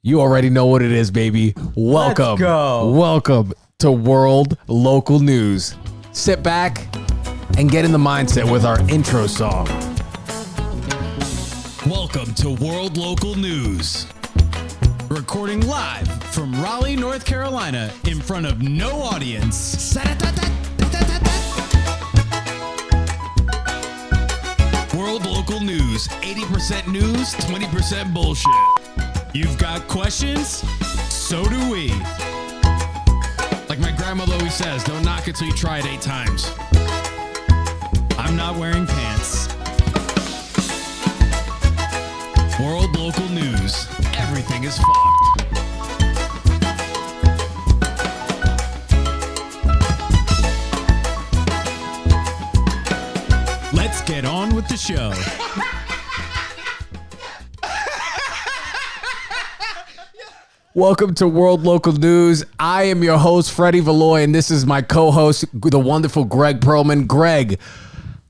You already know what it is, baby. Welcome. Let's go. Welcome to World Local News. Sit back and get in the mindset with our intro song. Welcome to World Local News. Recording live from Raleigh, North Carolina, in front of no audience. World Local News, 80% news, 20% bullshit. You've got questions? So do we. Like my grandmother always says, don't knock it till you try it 8 times. I'm not wearing pants. World Local News, everything is fucked. Let's get on with the show. Welcome to World Local News. I am your host, Freddie Valoy, and this is my co-host, the wonderful Greg Perlman. Greg,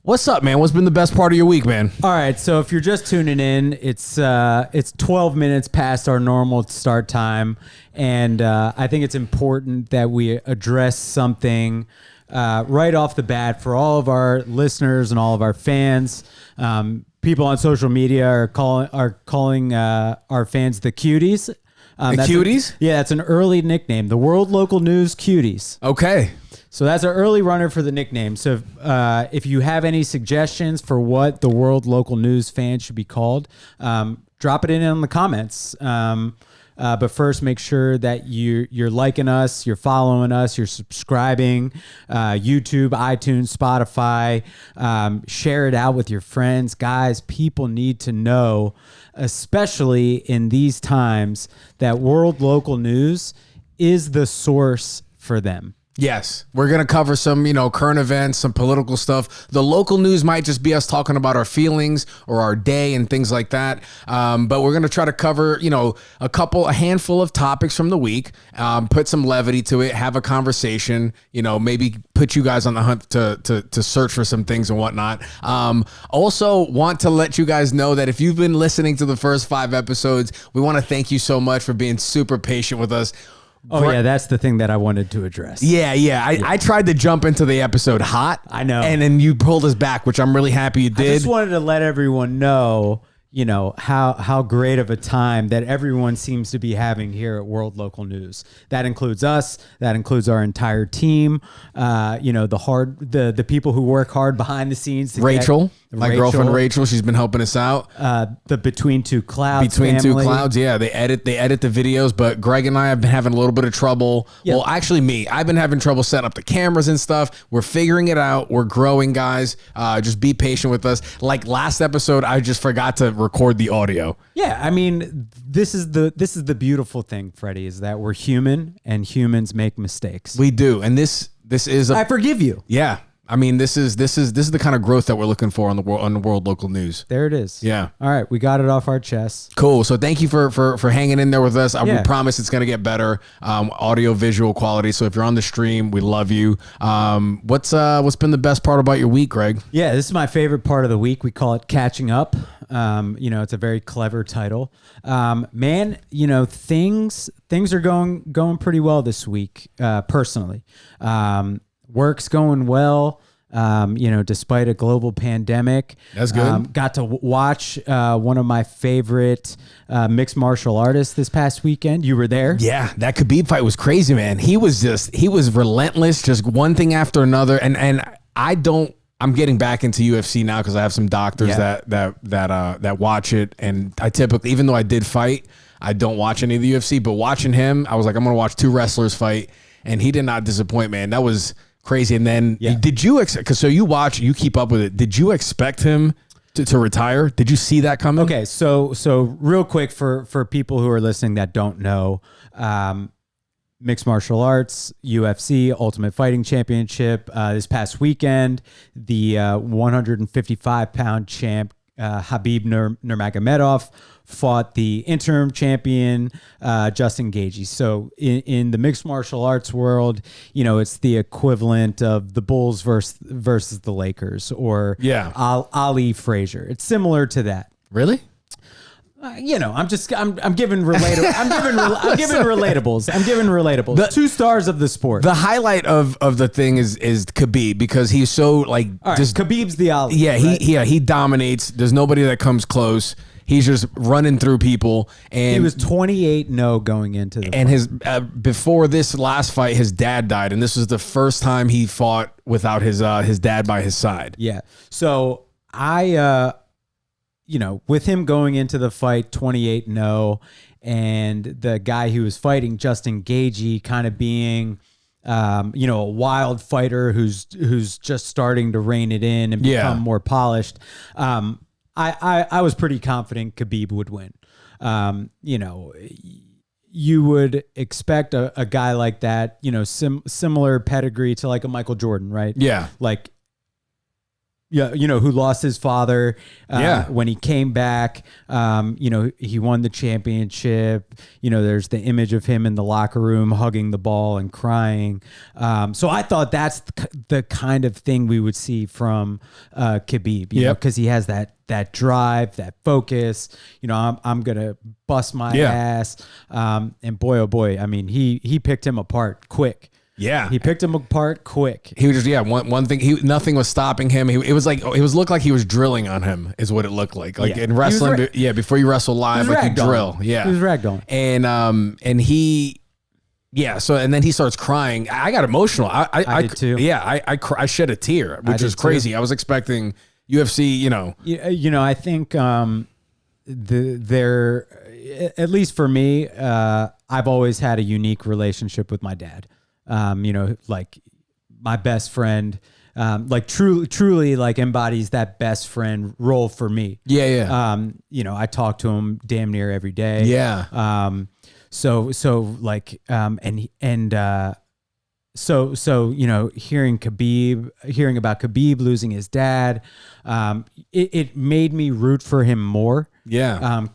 what's up, man? What's been the best part of your week, man? All right, so if you're just tuning in, it's 12 minutes past our normal start time, and I think it's important that we address something right off the bat for all of our listeners and all of our fans. People on social media are calling our fans the cuties. The cuties? That's an early nickname. The World Local News Cuties. Okay. So that's an early runner for the nickname. So if you have any suggestions for what the World Local News fans should be called, drop it in the comments. But first, make sure that you're liking us, you're following us, you're subscribing, YouTube, iTunes, Spotify. Share it out with your friends. Guys, people need to know, especially in these times, that World Local News is the source for them. Yes, we're going to cover some, current events, some political stuff. The local news might just be us talking about our feelings or our day and things like that. But we're going to try to cover, a handful of topics from the week, put some levity to it, have a conversation, maybe put you guys on the hunt to search for some things and whatnot. Also want to let you guys know that if you've been listening to the first 5 episodes, we want to thank you so much for being super patient with us. Oh, yeah, that's the thing that I wanted to address. Yeah. I tried to jump into the episode hot. I know. And then you pulled us back, which I'm really happy you did. I just wanted to let everyone know, how great of a time that everyone seems to be having here at World Local News. That includes us. That includes our entire team. The people who work hard behind the scenes. Rachel. My girlfriend Rachel, she's been helping us out. The Between Two Clouds Between family. Two Clouds, yeah. They edit the videos, but Greg and I have been having a little bit of trouble. Yep. Well, actually me. I've been having trouble setting up the cameras and stuff. We're figuring it out. We're growing, guys. Just be patient with us. Like last episode, I just forgot to record the audio. Yeah, I mean, this is the beautiful thing, Freddie, is that we're human and humans make mistakes. We do. And this is I forgive you. Yeah. I mean, this is the kind of growth that we're looking for on the World Local News. There it is. Yeah. All right, we got it off our chests. Cool. So thank you for hanging in there with us. We promise it's gonna get better, audio visual quality. So if you're on the stream, we love you. What's been the best part about your week, Greg? Yeah, this is my favorite part of the week. We call it Catching Up. It's a very clever title. Man, things are going pretty well this week. Personally, work's going well. Despite a global pandemic. That's good. Got to watch one of my favorite mixed martial artists this past weekend. You were there? Yeah, that Khabib fight was crazy, man. He was relentless, just one thing after another. And I'm getting back into UFC now because I have some doctors that watch it. And I typically, even though I did fight, I don't watch any of the UFC. But watching him, I was like, I'm going to watch 2 wrestlers fight. And he did not disappoint, man. That was crazy. And then did you, because so you keep up with it. Did you expect him to retire? Did you see that coming? Okay. So real quick for people who are listening that don't know, mixed martial arts, UFC, Ultimate Fighting Championship, this past weekend, the 155-pound champ, Khabib Nurmagomedov fought the interim champion, Justin Gaethje. So in the mixed martial arts world, it's the equivalent of the Bulls versus the Lakers or Ali Frazier. It's similar to that. Really? I'm giving relatable. I'm giving relatables. I'm giving relatables. 2 stars of the sport. The highlight of the thing is Khabib, because he's so like just Khabib's the Ali. Yeah, right? he dominates. There's nobody that comes close. He's just running through people, and he was 28-0 going into the and his before this last fight, his dad died, and this was the first time he fought without his dad by his side. Yeah. So I with him going into the fight 28-0, and the guy he was fighting, Justin Gaethje, kind of being a wild fighter who's just starting to rein it in and become more polished. I was pretty confident Khabib would win. You would expect a guy like that, similar pedigree to like a Michael Jordan, right? Yeah. Like, who lost his father when he came back. He won the championship. There's the image of him in the locker room hugging the ball and crying. So I thought that's the kind of thing we would see from Khabib, because he has that drive, that focus. I'm gonna bust my ass. And boy, oh boy, I mean, he picked him apart quick. Yeah, he picked him apart quick. He was just one thing. Nothing was stopping him. It looked like he was drilling on him. Is what it looked like. Like in wrestling, before you wrestle live, like you drill. Yeah, he was ragdolling. And he, So and then he starts crying. I got emotional. I did too. Yeah, I shed a tear, which was crazy. I was expecting UFC. I think there, at least for me, I've always had a unique relationship with my dad. Like my best friend, like truly like embodies that best friend role for me. Yeah. I talk to him damn near every day. Yeah. So hearing about Khabib losing his dad, it made me root for him more. Yeah.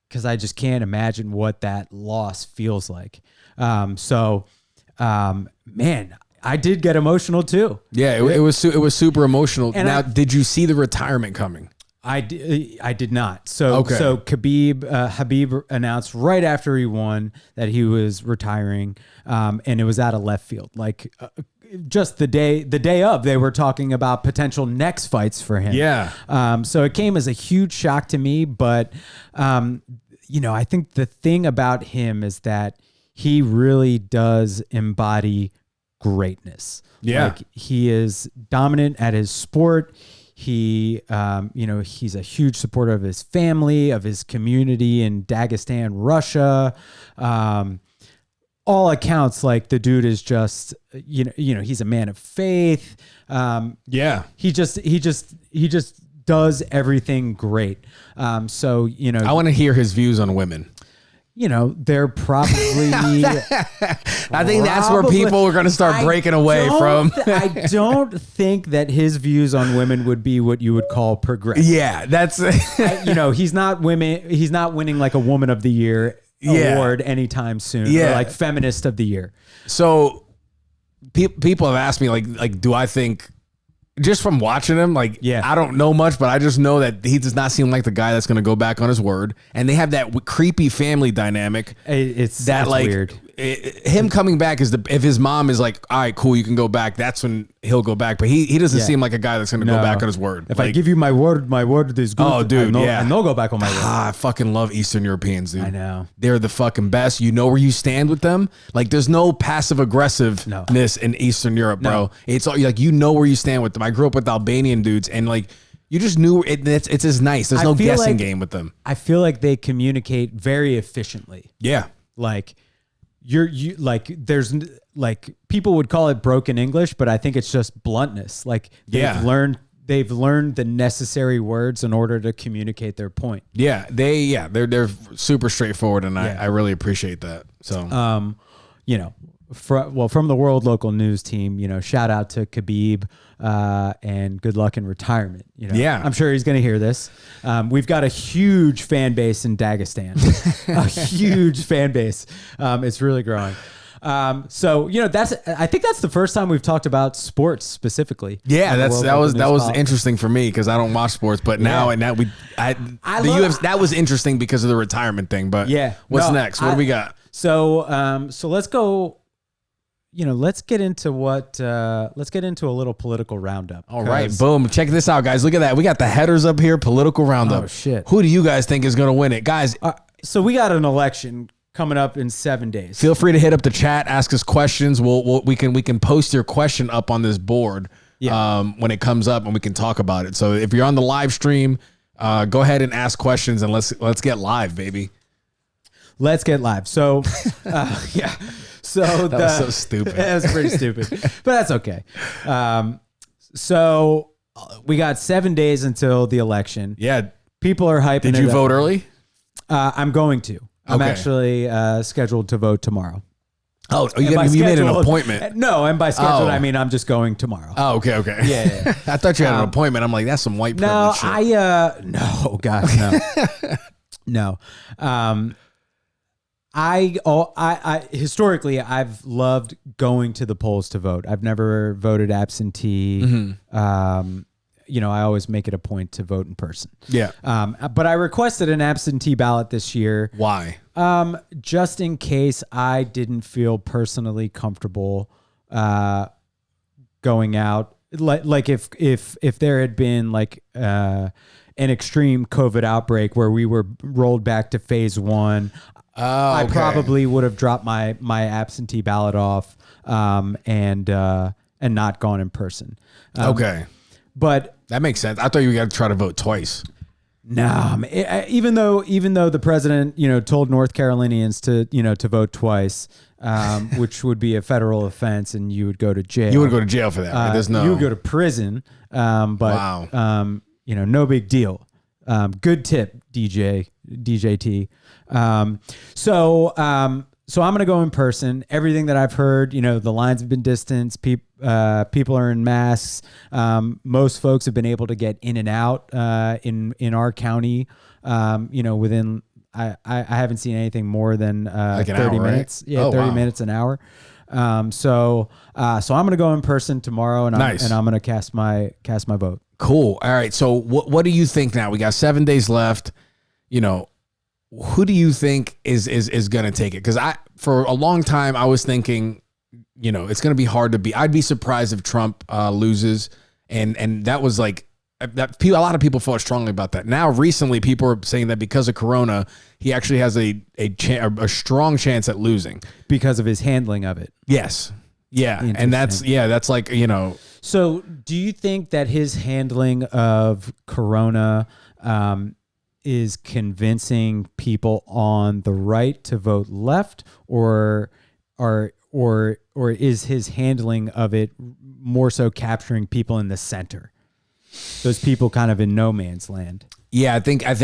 Because I just can't imagine what that loss feels like. Man, I did get emotional too. Yeah, it was super emotional. And now, did you see the retirement coming? I did not. So Habib announced right after he won that he was retiring, and it was out of left field. Like just the day of, they were talking about potential next fights for him. Yeah. So it came as a huge shock to me, but I think the thing about him is that he really does embody greatness. Yeah. Like he is dominant at his sport. He, he's a huge supporter of his family, of his community in Dagestan, Russia. All accounts, like the dude is just, he's a man of faith. He just does everything great. I want to hear his views on women. They're probably. I think that's where people are going to start breaking away from. I don't think that his views on women would be what you would call progressive. Yeah, that's. He's not winning like a Woman of the Year award anytime soon. Yeah, or like Feminist of the Year. So, people have asked me like, do I think? Just from watching him, I don't know much, but I just know that he does not seem like the guy that's going to go back on his word. And they have that creepy family dynamic. That's weird. Him coming back is if his mom is like, all right, cool, you can go back. That's when he'll go back. But he doesn't seem like a guy that's going to go back on his word. If I give you my word is good. Oh, dude, I know go back on my word. I fucking love Eastern Europeans, dude. I know. They're the fucking best. You know where you stand with them. Like, there's no passive aggressiveness in Eastern Europe, bro. It's all like, you know where you stand with them. I grew up with Albanian dudes, and like, you just knew it's as nice. There's no guessing game with them. I feel like they communicate very efficiently. Yeah. Like, there's like, people would call it broken English, but I think it's just bluntness. Like they've learned the necessary words in order to communicate their point. Yeah, they're super straightforward, and I really appreciate that. So, from the World Local News team, shout out to Khabib, and good luck in retirement. I'm sure he's going to hear this. We've got a huge fan base in Dagestan, a huge fan base. It's really growing. So I think that's the first time we've talked about sports specifically. Yeah, that was interesting for me because I don't watch sports, but now the UFC, that was interesting because of the retirement thing. But what's next? What do we got? So let's go. Let's get into a little political roundup. All right, boom. Check this out, guys. Look at that. We got the headers up here, political roundup. Oh, shit. Who do you guys think is going to win it? Guys, so we got an election coming up in 7 days. Feel free to hit up the chat, ask us questions. We can post your question up on this board when it comes up and we can talk about it. So if you're on the live stream, go ahead and ask questions and let's get live, baby. Let's get live. So, yeah. So that was so stupid. That was pretty stupid, but that's okay. So we got 7 days until the election. Yeah. People are hyping. Did you vote early? I'm going to. I'm actually scheduled to vote tomorrow. Oh, you made an appointment. No, and by scheduled, I mean I'm just going tomorrow. Oh, okay. Yeah. I thought you had an appointment. I'm like, that's some white privilege shit. No, God, no. No. I historically I've loved going to the polls to vote. I've never voted absentee. Mm-hmm. I always make it a point to vote in person. Yeah. But I requested an absentee ballot this year. Why? Just in case I didn't feel personally comfortable going out. Like if there had been like an extreme COVID outbreak where we were rolled back to phase 1. I probably would have dropped my absentee ballot off and not gone in person. Okay. But that makes sense. I thought you were going to try to vote twice. No, even though the president, told North Carolinians to vote twice, which would be a federal offense and you would go to jail. You would go to jail for that. Right? You would go to prison. But wow. No big deal. Good tip, DJT. So I'm going to go in person. Everything that I've heard, the lines have been distanced. People are in masks. Most folks have been able to get in and out, in our county, within, I haven't seen anything more than, like 30 hour, minutes. Right? Yeah. 30 minutes, an hour. So I'm going to go in person tomorrow and I'm going to cast my vote. Cool. All right. So what do you think now? We got 7 days left. Who do you think is going to take it? Because for a long time, I was thinking, it's going to be hard to beat. I'd be surprised if Trump loses. And that was like, that a lot of people felt strongly about that. Now, recently, people are saying that because of Corona, he actually has a strong chance at losing. Because of his handling of it. Yes. Yeah. And that's like, So do you think that his handling of Corona is convincing people on the right to vote left, or is his handling of it more so capturing people in the center? Those people kind of in no man's land. Yeah, I think it's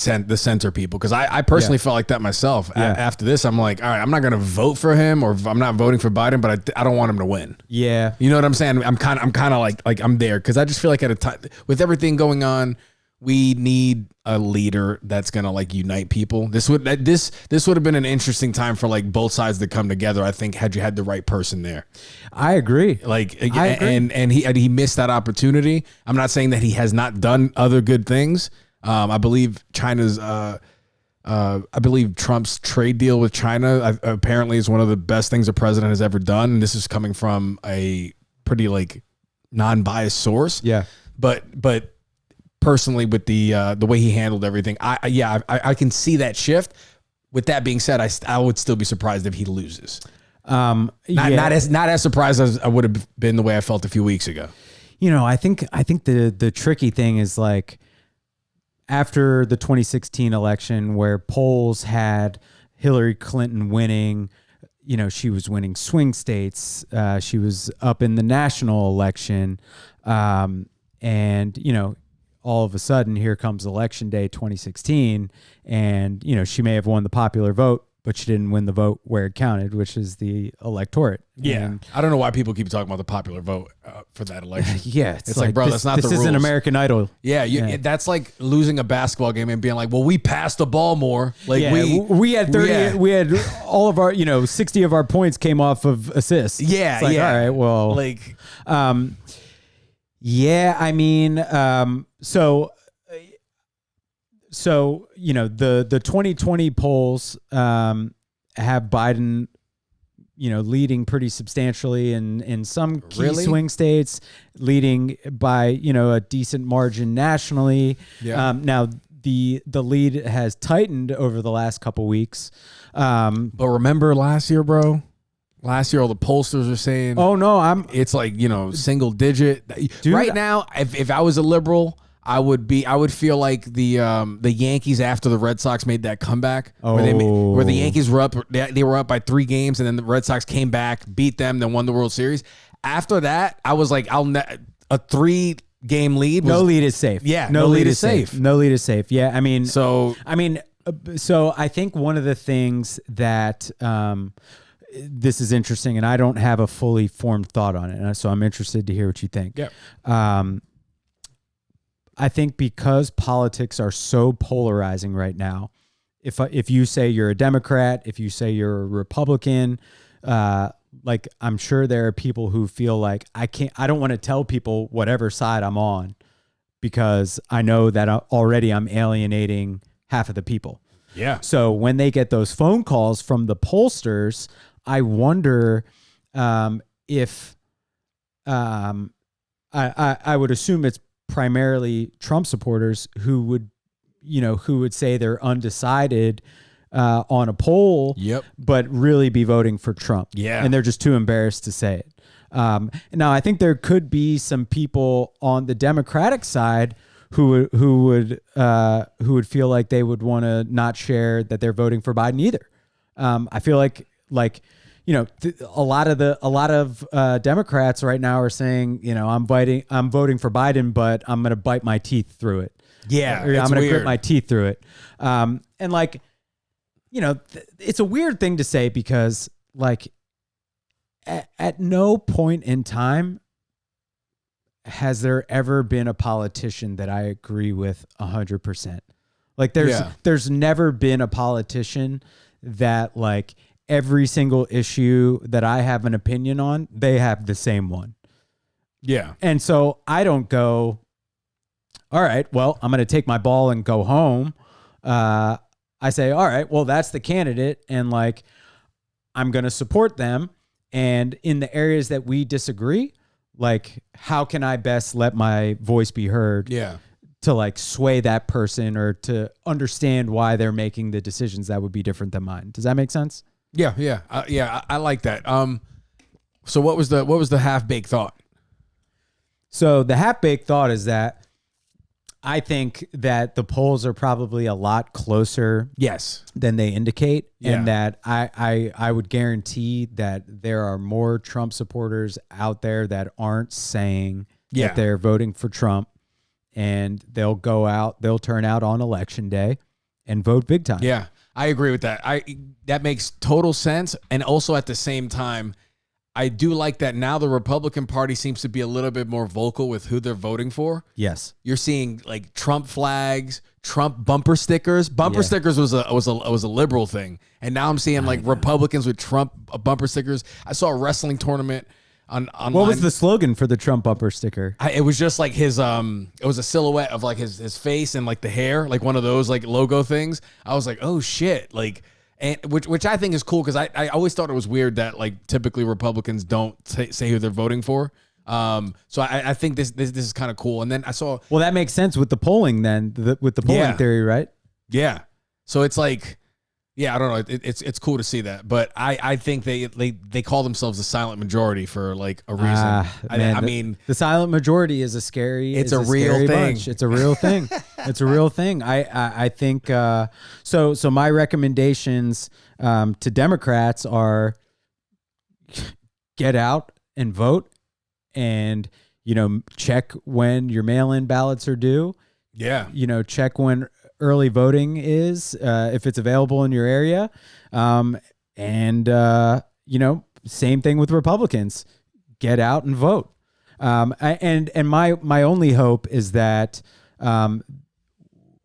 the center people, because I personally felt like that myself. Yeah. After this, I'm like, all right, I'm not going to vote for him, or I'm not voting for Biden, but I don't want him to win. Yeah, you know what I'm saying? I'm kind of like I'm there because I just feel like at a time with everything going on, we need a leader that's gonna like unite people. This would have been an interesting time for like both sides to come together. I think had you had the right person there. I agree. And he missed that opportunity. I'm not saying that he has not done other good things. I believe Trump's trade deal with China apparently is one of the best things a president has ever done. And this is coming from a pretty like non-biased source. Yeah, but personally, with the way he handled everything, I can see that shift. With that being said, I would still be surprised if he loses. Not as surprised as I would have been the way I felt a few weeks ago. I think the tricky thing is like after the 2016 election where polls had Hillary Clinton winning, she was winning swing states. She was up in the national election, and all of a sudden, here comes election day 2016, and she may have won the popular vote, but she didn't win the vote where it counted, which is the electorate. Yeah. And I don't know why people keep talking about the popular vote for that election. yeah, It's like, bro, that's not the This rules. isn't American Idol. Yeah, that's like losing a basketball game and being like, well, we passed the ball more. Like we had 30. We had all of our 60 of our points came off of assists. Yeah, It's like, yeah. All right, well, like, yeah, I mean, so the 2020 polls have Biden, leading pretty substantially in some key swing states, leading by a decent margin nationally. Yeah. Now the lead has tightened over the last couple weeks. but remember last year, bro? Last year, all the pollsters are saying, Oh no, it's like, single digit. Dude, right now, if I was a liberal, I would feel like the Yankees after the Red Sox made that comeback where the Yankees were up, they were up by 3 games, and then the Red Sox came back, beat them, then won the World Series. After that, I was like, a 3-game lead. no lead is safe. Yeah, no lead is safe. No lead is safe. Yeah, I mean, so I think one of the things that this is interesting, and I don't have a fully formed thought on it, so I'm interested to hear what you think. Yeah. I think because politics are so polarizing right now, if you say you're a Democrat, if you say you're a Republican, like I'm sure there are people who feel like I don't want to tell people whatever side I'm on because I know that already I'm alienating half of the people. Yeah. So when they get those phone calls from the pollsters, I wonder if I would assume it's primarily Trump supporters who would say they're undecided on a poll, Yep. but really be voting for Trump. Yeah. And they're just too embarrassed to say it. Now, I think there could be some people on the Democratic side who would feel like they would want to not share that they're voting for Biden either. I feel like a lot of Democrats right now are saying, I'm voting for Biden, but I'm going to bite my teeth through it. Yeah, Or I'm going to grit my teeth through it. It's a weird thing to say because at no point in time has there ever been a politician that I agree with 100%. Like there's never been a politician that every single issue that I have an opinion on, they have the same one. Yeah. And so I don't go, all right, well, I'm going to take my ball and go home. I say, all right, well, that's the candidate. And I'm going to support them. And in the areas that we disagree, how can I best let my voice be heard? Yeah. To sway that person or to understand why they're making the decisions that would be different than mine. Does that make sense? Yeah. Yeah. I like that. So what was the half-baked thought? So the half-baked thought is that I think that the polls are probably a lot closer Yes. than they indicate. Yeah. And that I would guarantee that there are more Trump supporters out there that aren't saying that they're voting for Trump, and they'll turn out on election day and vote big time. Yeah, I agree with that. That makes total sense. And also at the same time, I do like that now the Republican Party seems to be a little bit more vocal with who they're voting for. Yes. You're seeing Trump flags, Trump bumper stickers. Bumper stickers was a liberal thing. And now I'm seeing Republicans with Trump bumper stickers. I saw a wrestling tournament online. What was the slogan for the Trump bumper sticker? It was just his it was a silhouette of his face and the hair, one of those logo things. I was like, oh shit, and which I think is cool because I always thought it was weird that typically Republicans don't say who they're voting for. So I think this is kind of cool. And then I saw, well, that makes sense with the polling then, with the polling theory, right? Yeah. So it's yeah, I don't know. It's cool to see that, but I think they call themselves the silent majority for a reason. I mean, the silent majority is a scary. It's a real scary thing. Bunch. It's a real thing. It's a real thing. I think so. So my recommendations to Democrats are get out and vote, and check when your mail-in ballots are due. Yeah. Check when early voting is, if it's available in your area. Same thing with Republicans. Get out and vote. And my only hope is that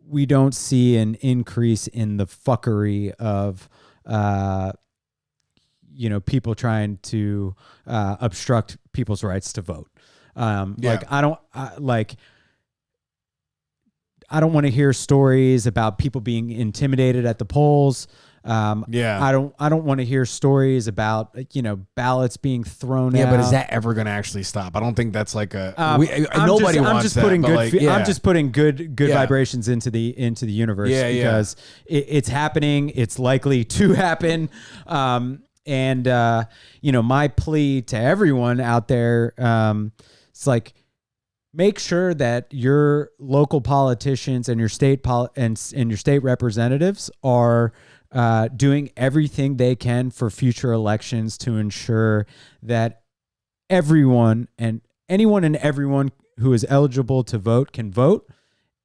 we don't see an increase in the fuckery of people trying to obstruct people's rights to vote. Like I don't want to hear stories about people being intimidated at the polls. I don't want to hear stories about ballots being thrown out. Yeah, but is that ever going to actually stop? I don't think that's like a nobody wants that. I'm just putting good Yeah. vibrations into the universe because it's happening. It's likely to happen. My plea to everyone out there, it's like, make sure that your local politicians and your state and your state representatives are doing everything they can for future elections to ensure that everyone and everyone who is eligible to vote can vote,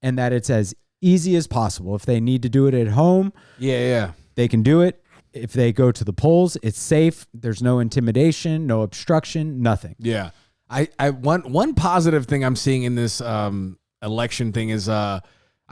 and that it's as easy as possible. If they need to do it at home, they can do it. If they go to the polls, it's safe. There's no intimidation, no obstruction, nothing. Yeah. One positive thing I'm seeing in this election thing is I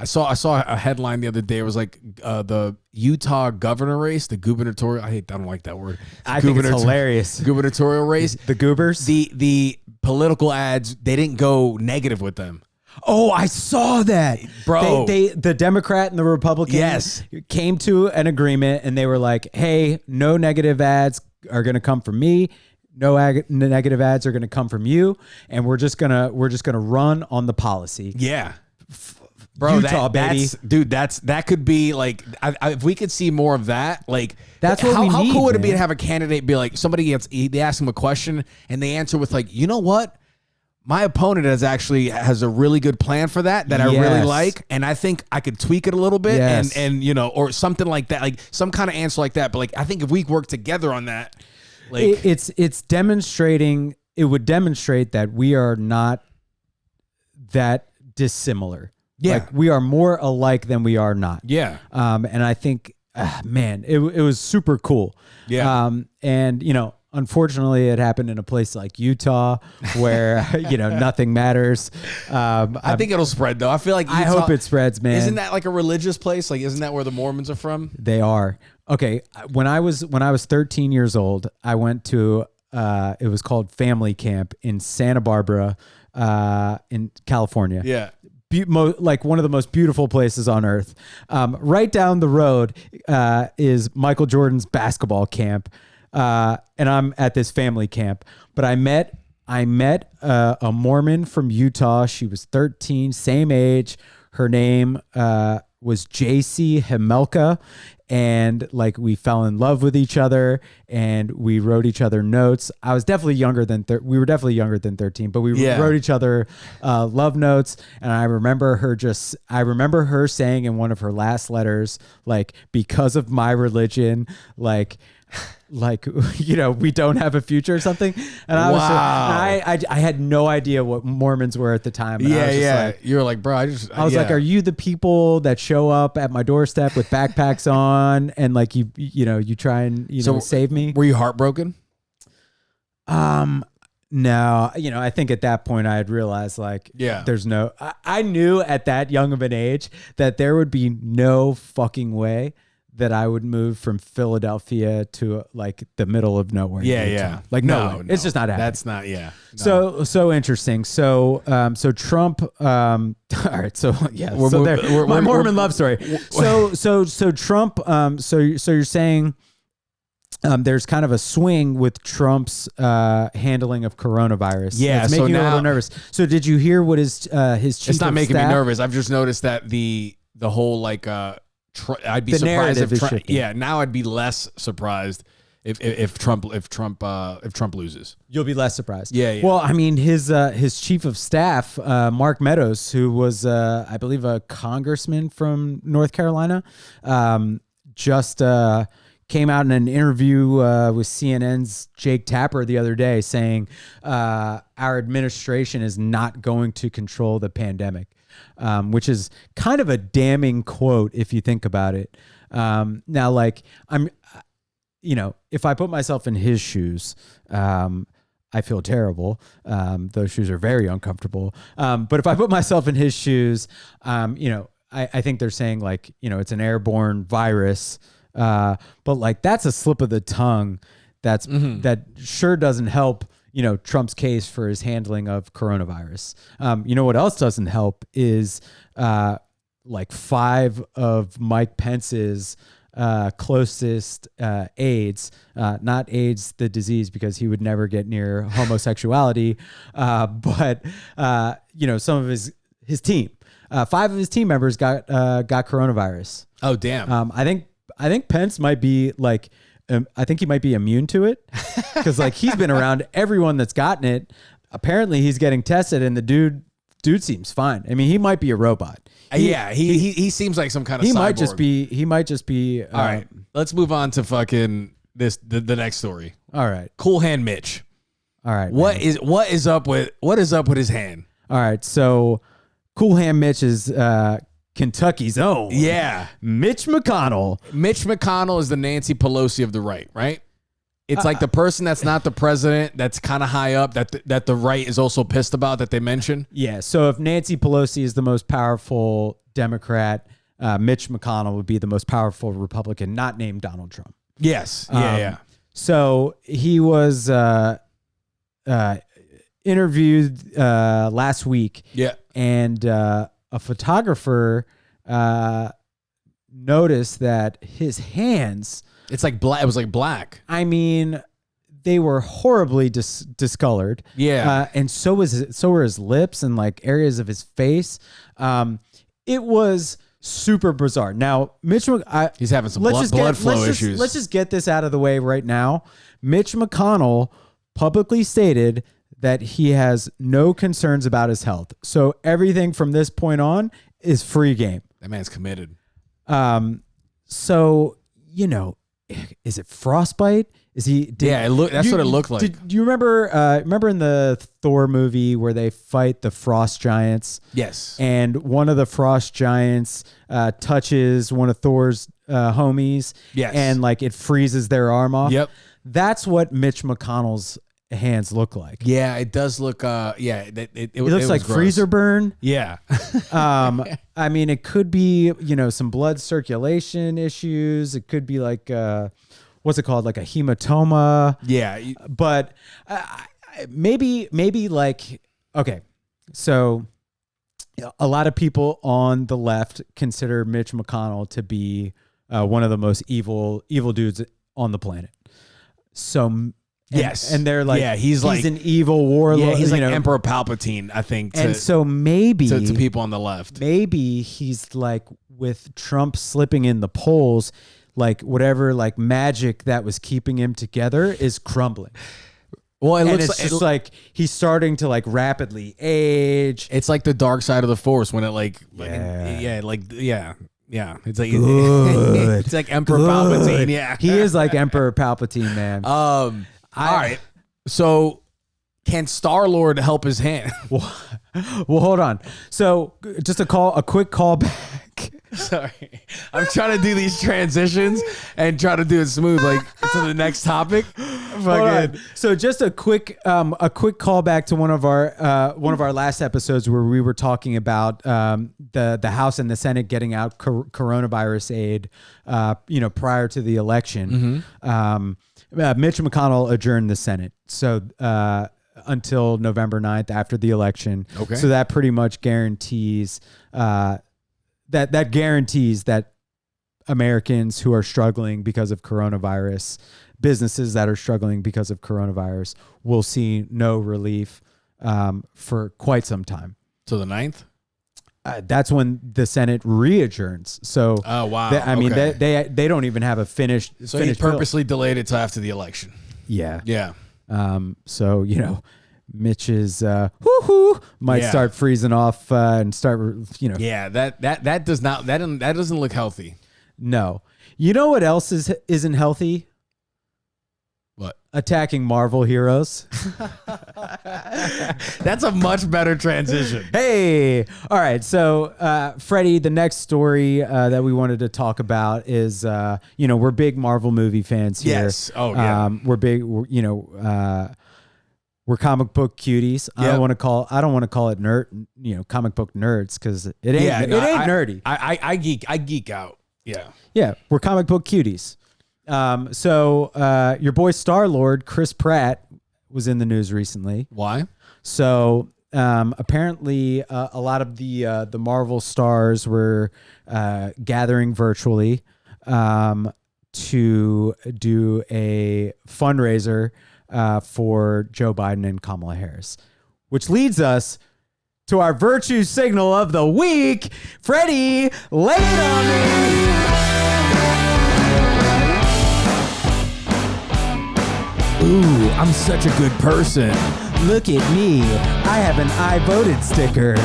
saw a headline the other day. It was like the Utah governor race, the gubernatorial. I don't like that word. I think it's hilarious. Gubernatorial race. The goobers. The political ads, they didn't go negative with them. Oh, I saw that, bro. The Democrat and the Republican came to an agreement, and they were like, "Hey, no negative ads are going to come from me. No negative ads are going to come from you, and we're just gonna run on the policy." Yeah, bro, Utah, baby. That could be like, if we could see more of that, like that's what we need. How cool would it be to have a candidate be like, they ask him a question and they answer with like, you know what? My opponent has a really good plan for that I really like, and I think I could tweak it a little bit, and or something like that, like some kind of answer like that. But like, I think if we work together on that, like it's demonstrating. It would demonstrate that we are not that dissimilar. Yeah, like we are more alike than we are not. Yeah, and I think, man, it was super cool. Yeah, unfortunately, it happened in a place like Utah where, nothing matters. I think it'll spread, though. I feel like Utah, I hope it spreads, man. Isn't that like a religious place? Like, isn't that where the Mormons are from? They are. Okay. When I was 13 years old, I went to, it was called Family Camp in Santa Barbara, in California. Yeah. Like one of the most beautiful places on earth. Right down the road is Michael Jordan's basketball camp. And I'm at this family camp, but I met a Mormon from Utah. She was 13, same age. Her name was JC Hemelka, and like we fell in love with each other, and we wrote each other notes. I was definitely younger than we were definitely younger than 13, but we wrote each other love notes. And I remember her saying in one of her last letters, like, because of my religion, like we don't have a future or something. And I was I had no idea what Mormons were at the time. And I was just like, you were like, bro, I was like, are you the people that show up at my doorstep with backpacks on and like you try and save me? Were you heartbroken? No, I think at that point I had realized like, there's no, I knew at that young of an age that there would be no fucking way that I would move from Philadelphia to like the middle of nowhere. Yeah. Like no, it's just not happening. That's not. Yeah. No. So interesting. So Trump. All right. So yeah. My Mormon love story. So Trump. So you're saying. There's kind of a swing with Trump's handling of coronavirus. Yeah, it's making you a little nervous. So did you hear what his chief of staff? It's not making me nervous. I've just noticed that the whole like I'd be surprised if Trump. Yeah, now I'd be less surprised if Trump loses. You'll be less surprised. Yeah. Well, I mean, his chief of staff, Mark Meadows, who was I believe a congressman from North Carolina, just came out in an interview with CNN's Jake Tapper the other day saying our administration is not going to control the pandemic. which is kind of a damning quote if you think about it. Now, like if I put myself in his shoes, I feel terrible. Those shoes are very uncomfortable. But if I put myself in his shoes, I think they're saying like, it's an airborne virus. But like, that's a slip of the tongue. That sure doesn't help, Trump's case for his handling of coronavirus. What else doesn't help is like 5 of Mike Pence's closest aides, not AIDS the disease, because he would never get near homosexuality, but some of his team. 5 of his team members got coronavirus. Oh damn! I think Pence might be like. I think he might be immune to it because like he's been around everyone that's gotten it. Apparently he's getting tested and the dude seems fine. I mean, he might be a robot. He seems like some kind of he cyborg. might just be. All right, let's move on to fucking the next story. All right. Cool Hand Mitch. All right. What is up with his hand? All right. So Cool Hand Mitch is Kentucky's own. Yeah. Mitch McConnell. Mitch McConnell is the Nancy Pelosi of the right? It's like the person that's not the president, that's kind of high up, that the right is also pissed about, that they mention. Yeah. So if Nancy Pelosi is the most powerful Democrat, Mitch McConnell would be the most powerful Republican, not named Donald Trump. Yes. Yeah. So he was interviewed last week. Yeah. And a photographer noticed that his hands, It's like black. It was like black. I mean, they were horribly discolored. Yeah. And so were his lips and like areas of his face. It was super bizarre. Now, He's having some blood flow issues. Let's just get this out of the way right now. Mitch McConnell publicly stated that he has no concerns about his health. So everything from this point on is free game. That man's committed. So, is it frostbite? Is he? That's what it looked like. Do you remember in the Thor movie where they fight the frost giants? Yes. And one of the frost giants touches one of Thor's homies. Yes. And like it freezes their arm off. Yep. That's what Mitch McConnell's hands look like. Yeah, it does look. It looks like gross. freezer burn. Yeah. I mean, it could be some blood circulation issues. It could be like what's it called, like a hematoma. Yeah. But maybe like okay, so a lot of people on the left consider Mitch McConnell to be one of the most evil dudes on the planet. So. Yes, and they're like, he's an evil warlord. Yeah, he's like Emperor Palpatine, I think. So maybe to people on the left, maybe he's like with Trump slipping in the polls, like whatever like magic that was keeping him together is crumbling. Well, it's like he's starting to like rapidly age. It's like the dark side of the Force when it It's like it's like Emperor Palpatine. Yeah, he is like Emperor Palpatine, man. All right. So can Star-Lord help his hand? Well, hold on. So just a quick callback. Sorry. I'm trying to do these transitions and try to do it smooth, like to the next topic. So just a quick callback to one of our last episodes where we were talking about the House and the Senate getting out coronavirus aid, prior to the election. Mitch McConnell adjourned the Senate. So until November 9th after the election. Okay. So that pretty much guarantees that guarantees that Americans who are struggling because of coronavirus, businesses that are struggling because of coronavirus, will see no relief for quite some time. To the 9th? That's when the Senate re-adjourns. So, oh wow! They don't even have a finished. So he purposely delayed it till after the election. Yeah. Yeah. So Mitch's might start freezing off and start. Yeah. That doesn't look healthy. No. You know what else isn't healthy? What? attacking Marvel heroes. That's a much better transition. Hey, all right. So, Freddie, the next story that we wanted to talk about is, we're big Marvel movie fans here. Yes. Oh, yeah. We're big. We're comic book cuties. Yep. I don't want to call it comic book nerds because it ain't. It ain't nerdy. I geek out. Yeah. Yeah, we're comic book cuties. So your boy Star-Lord, Chris Pratt, was in the news recently. Why? So apparently a lot of the Marvel stars were gathering virtually to do a fundraiser for Joe Biden and Kamala Harris, which leads us to our virtue signal of the week. Freddie, lay it on me. Ooh, I'm such a good person. Look at me. I have an I voted sticker.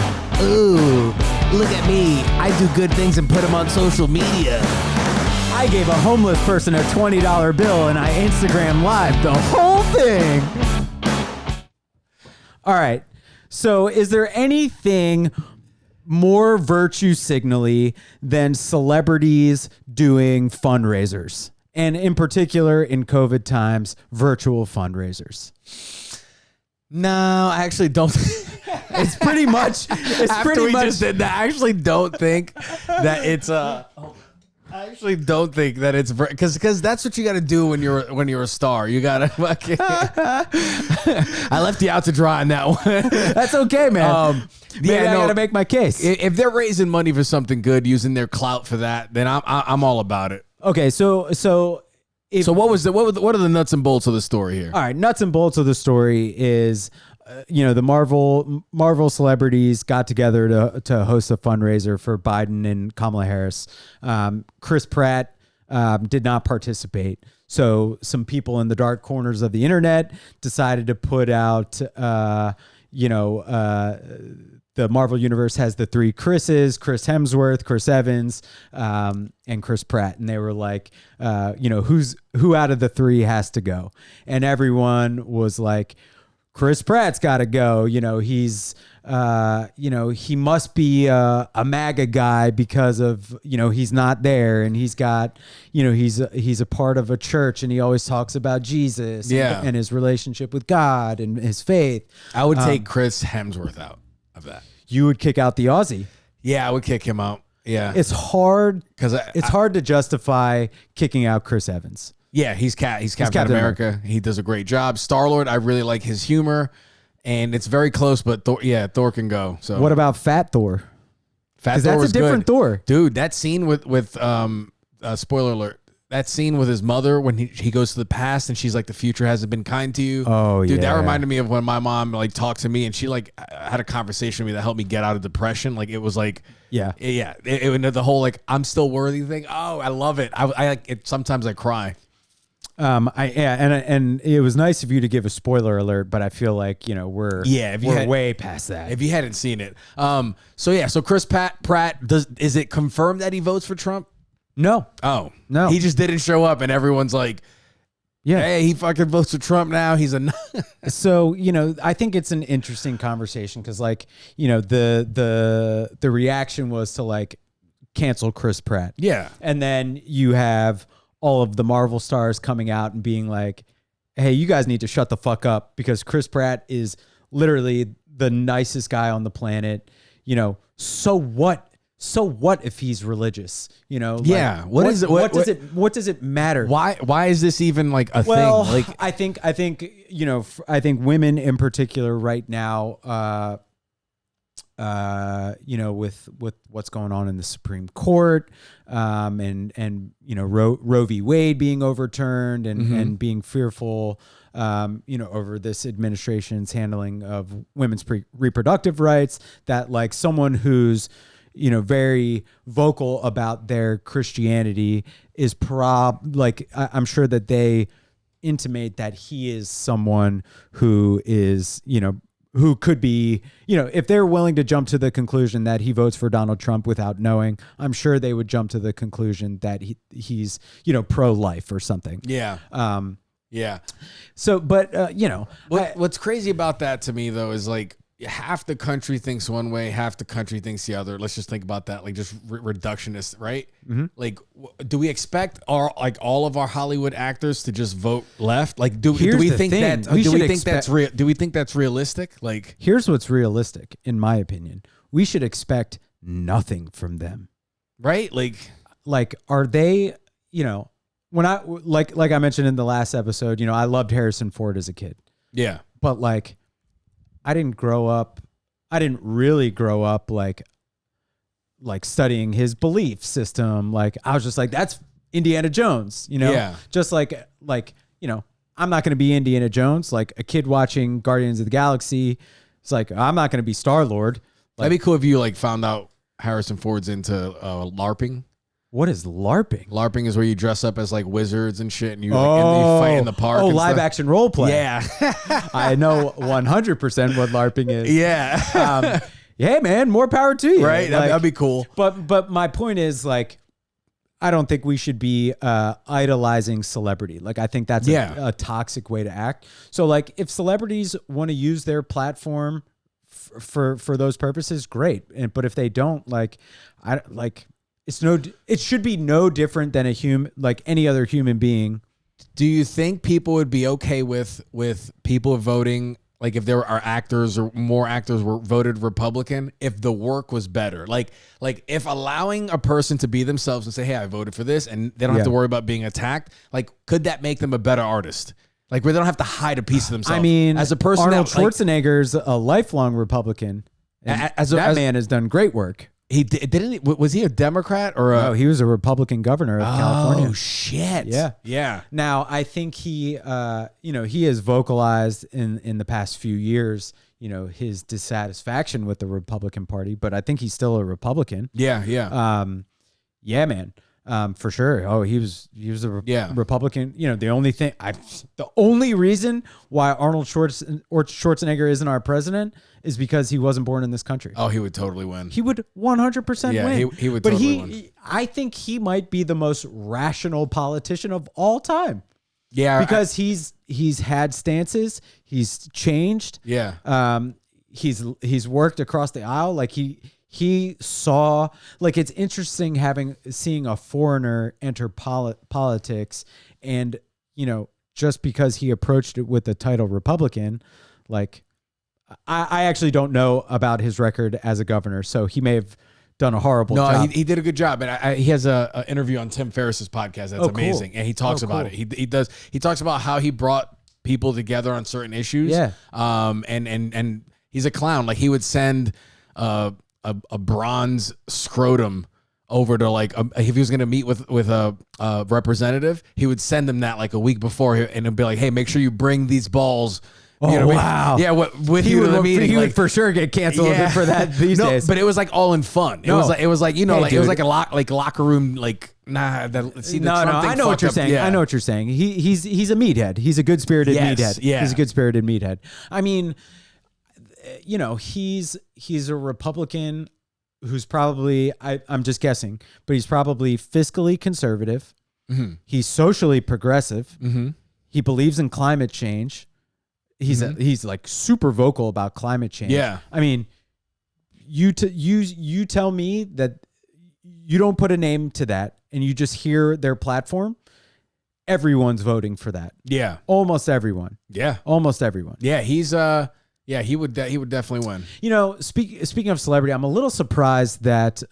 Ooh, look at me. I do good things and put them on social media. I gave a homeless person a $20 bill and I Instagram live the whole thing. All right. So is there anything more virtue signally than celebrities doing fundraisers? And in particular, in COVID times, virtual fundraisers. No, I actually don't. It's pretty much. Just did that, I actually don't think that it's I actually don't think that it's because that's what you got to do when you're a star. You got to fucking. I left you out to dry on that one. That's okay, man. Maybe I got to make my case. If they're raising money for something good, using their clout for that, then I'm all about it. Okay, so what are the nuts and bolts of the story here? All right, nuts and bolts of the story is, the Marvel celebrities got together to host a fundraiser for Biden and Kamala Harris. Chris Pratt did not participate. So some people in the dark corners of the internet decided to put out, the Marvel universe has the three Chris's: Chris Hemsworth, Chris Evans, and Chris Pratt. And they were like, who out of the three has to go? And everyone was like, Chris Pratt's got to go. He's, he must be a MAGA guy because of, he's not there, and he's got, he's a part of a church, and he always talks about Jesus and his relationship with God and his faith. I would take Chris Hemsworth out of that. You would kick out the Aussie. Yeah, I would kick him out. Yeah, it's hard because it's hard to justify kicking out Chris Evans. Yeah, he's Captain America. He does a great job. Star-Lord, I really like his humor, and it's very close. But Thor can go. So what about Fat Thor? Fat Thor was a different good. Thor, dude. That scene with spoiler alert. That scene with his mother when he goes to the past and she's like, the future hasn't been kind to you. Oh, dude, that reminded me of when my mom like talked to me and she like had a conversation with me that helped me get out of depression. Like it was like, it the whole like I'm still worthy thing. Oh, I love it. I like it. Sometimes I cry. And it was nice of you to give a spoiler alert, but I feel like we're way past that. If you hadn't seen it, so Chris Pratt is it confirmed that he votes for Trump? No. Oh, no. He just didn't show up and everyone's like, hey, he fucking votes for Trump now. He's a So, I think it's an interesting conversation because like, the reaction was to like cancel Chris Pratt. Yeah. And then you have all of the Marvel stars coming out and being like, hey, you guys need to shut the fuck up because Chris Pratt is literally the nicest guy on the planet. So what? So what if he's religious? What does it matter? Why is this even like a thing? Like I think women in particular right now, with what's going on in the Supreme Court, and Roe v. Wade being overturned and being fearful, over this administration's handling of women's reproductive rights, that like someone who's very vocal about their Christianity is I'm sure that they intimate that he is someone who is, who could be, if they're willing to jump to the conclusion that he votes for Donald Trump without knowing, I'm sure they would jump to the conclusion that he's, pro-life or something. Yeah. Yeah. So, but you know, What's crazy about that to me though is like half the country thinks one way, half the country thinks the other. Let's just think about that, like just reductionist, right? Like, do we expect all of our Hollywood actors to just vote left? Like, do we think that? Do we think that's realistic? Like, here's what's realistic, in my opinion. We should expect nothing from them, right? Like, are they? You know, when I like I mentioned in the last episode, you know, I loved Harrison Ford as a kid. Yeah, but like, I didn't really grow up like studying his belief system. Like, I was just like, that's Indiana Jones, you know? Yeah. Just like, you know, I'm not going to be Indiana Jones. Like a kid watching Guardians of the Galaxy, it's like, I'm not going to be Star-Lord. Like, that'd be cool if you like found out Harrison Ford's into LARPing. What is LARPing? LARPing is where you dress up as like wizards and shit, and you fight in the park. Oh, and live stuff. action role play. Yeah, I know 100% what LARPing is. Yeah. Yeah, man, more power to you. Right, Like, that'd be cool. But my point is, like, I don't think we should be idolizing celebrity. Like, I think that's a toxic way to act. So, like, if celebrities want to use their platform for those purposes, great. But if they don't, like, it should be no different than like any other human being. Do you think people would be okay with people voting, like if there are actors or more actors were voted Republican, if the work was better? Like if allowing a person to be themselves and say, hey, I voted for this, and they don't have to worry about being attacked, like could that make them a better artist? Like where they don't have to hide a piece of themselves. I mean, as a person, Arnold Schwarzenegger's a lifelong Republican. That man has done great work. He didn't. Was he a Democrat or No, he was a Republican governor of California. Oh shit! Yeah. Now I think he has vocalized in the past few years, you know, his dissatisfaction with the Republican Party, but I think he's still a Republican. Yeah. Yeah, man. For sure. Oh, he was a Republican. You know, the only reason why Arnold Schwarzenegger isn't our president is because he wasn't born in this country. Oh, he would totally win. He would 100% win. He would totally win. I think he might be the most rational politician of all time. Yeah, because he's had stances. He's changed. Yeah. He's worked across the aisle. Like he saw, like, it's interesting seeing a foreigner enter politics, and, you know, just because he approached it with the title Republican, like, I actually don't know about his record as a governor, so he may have done a horrible job. He did a good job, and he has a interview on Tim Ferriss's podcast that's amazing, cool. And he talks about it. He talks about how he brought people together on certain issues. Yeah. And he's a clown. Like, he would send a bronze scrotum over to, like, if he was going to meet with a representative, he would send them that like a week before, and it'd be like, hey, make sure you bring these balls. Oh, you know wow. Yeah, with you to the meeting. He would for sure get canceled for that these days. But it was like all in fun. It was like you know, hey, like dude. It was like a locker room, like, nah. I know what you're saying. Yeah. I know what you're saying. He's a meathead. He's a good-spirited meathead. Yeah. He's a good-spirited meathead. I mean, you know, he's a Republican who's probably, I'm just guessing, but he's probably fiscally conservative. Mm-hmm. He's socially progressive. Mm-hmm. He believes in climate change. He's like super vocal about climate change. Yeah. I mean, you tell me that you don't put a name to that and you just hear their platform, everyone's voting for that. Yeah. Almost everyone. Yeah. Almost everyone. Yeah, he would definitely win. You know, speaking of celebrity, I'm a little surprised that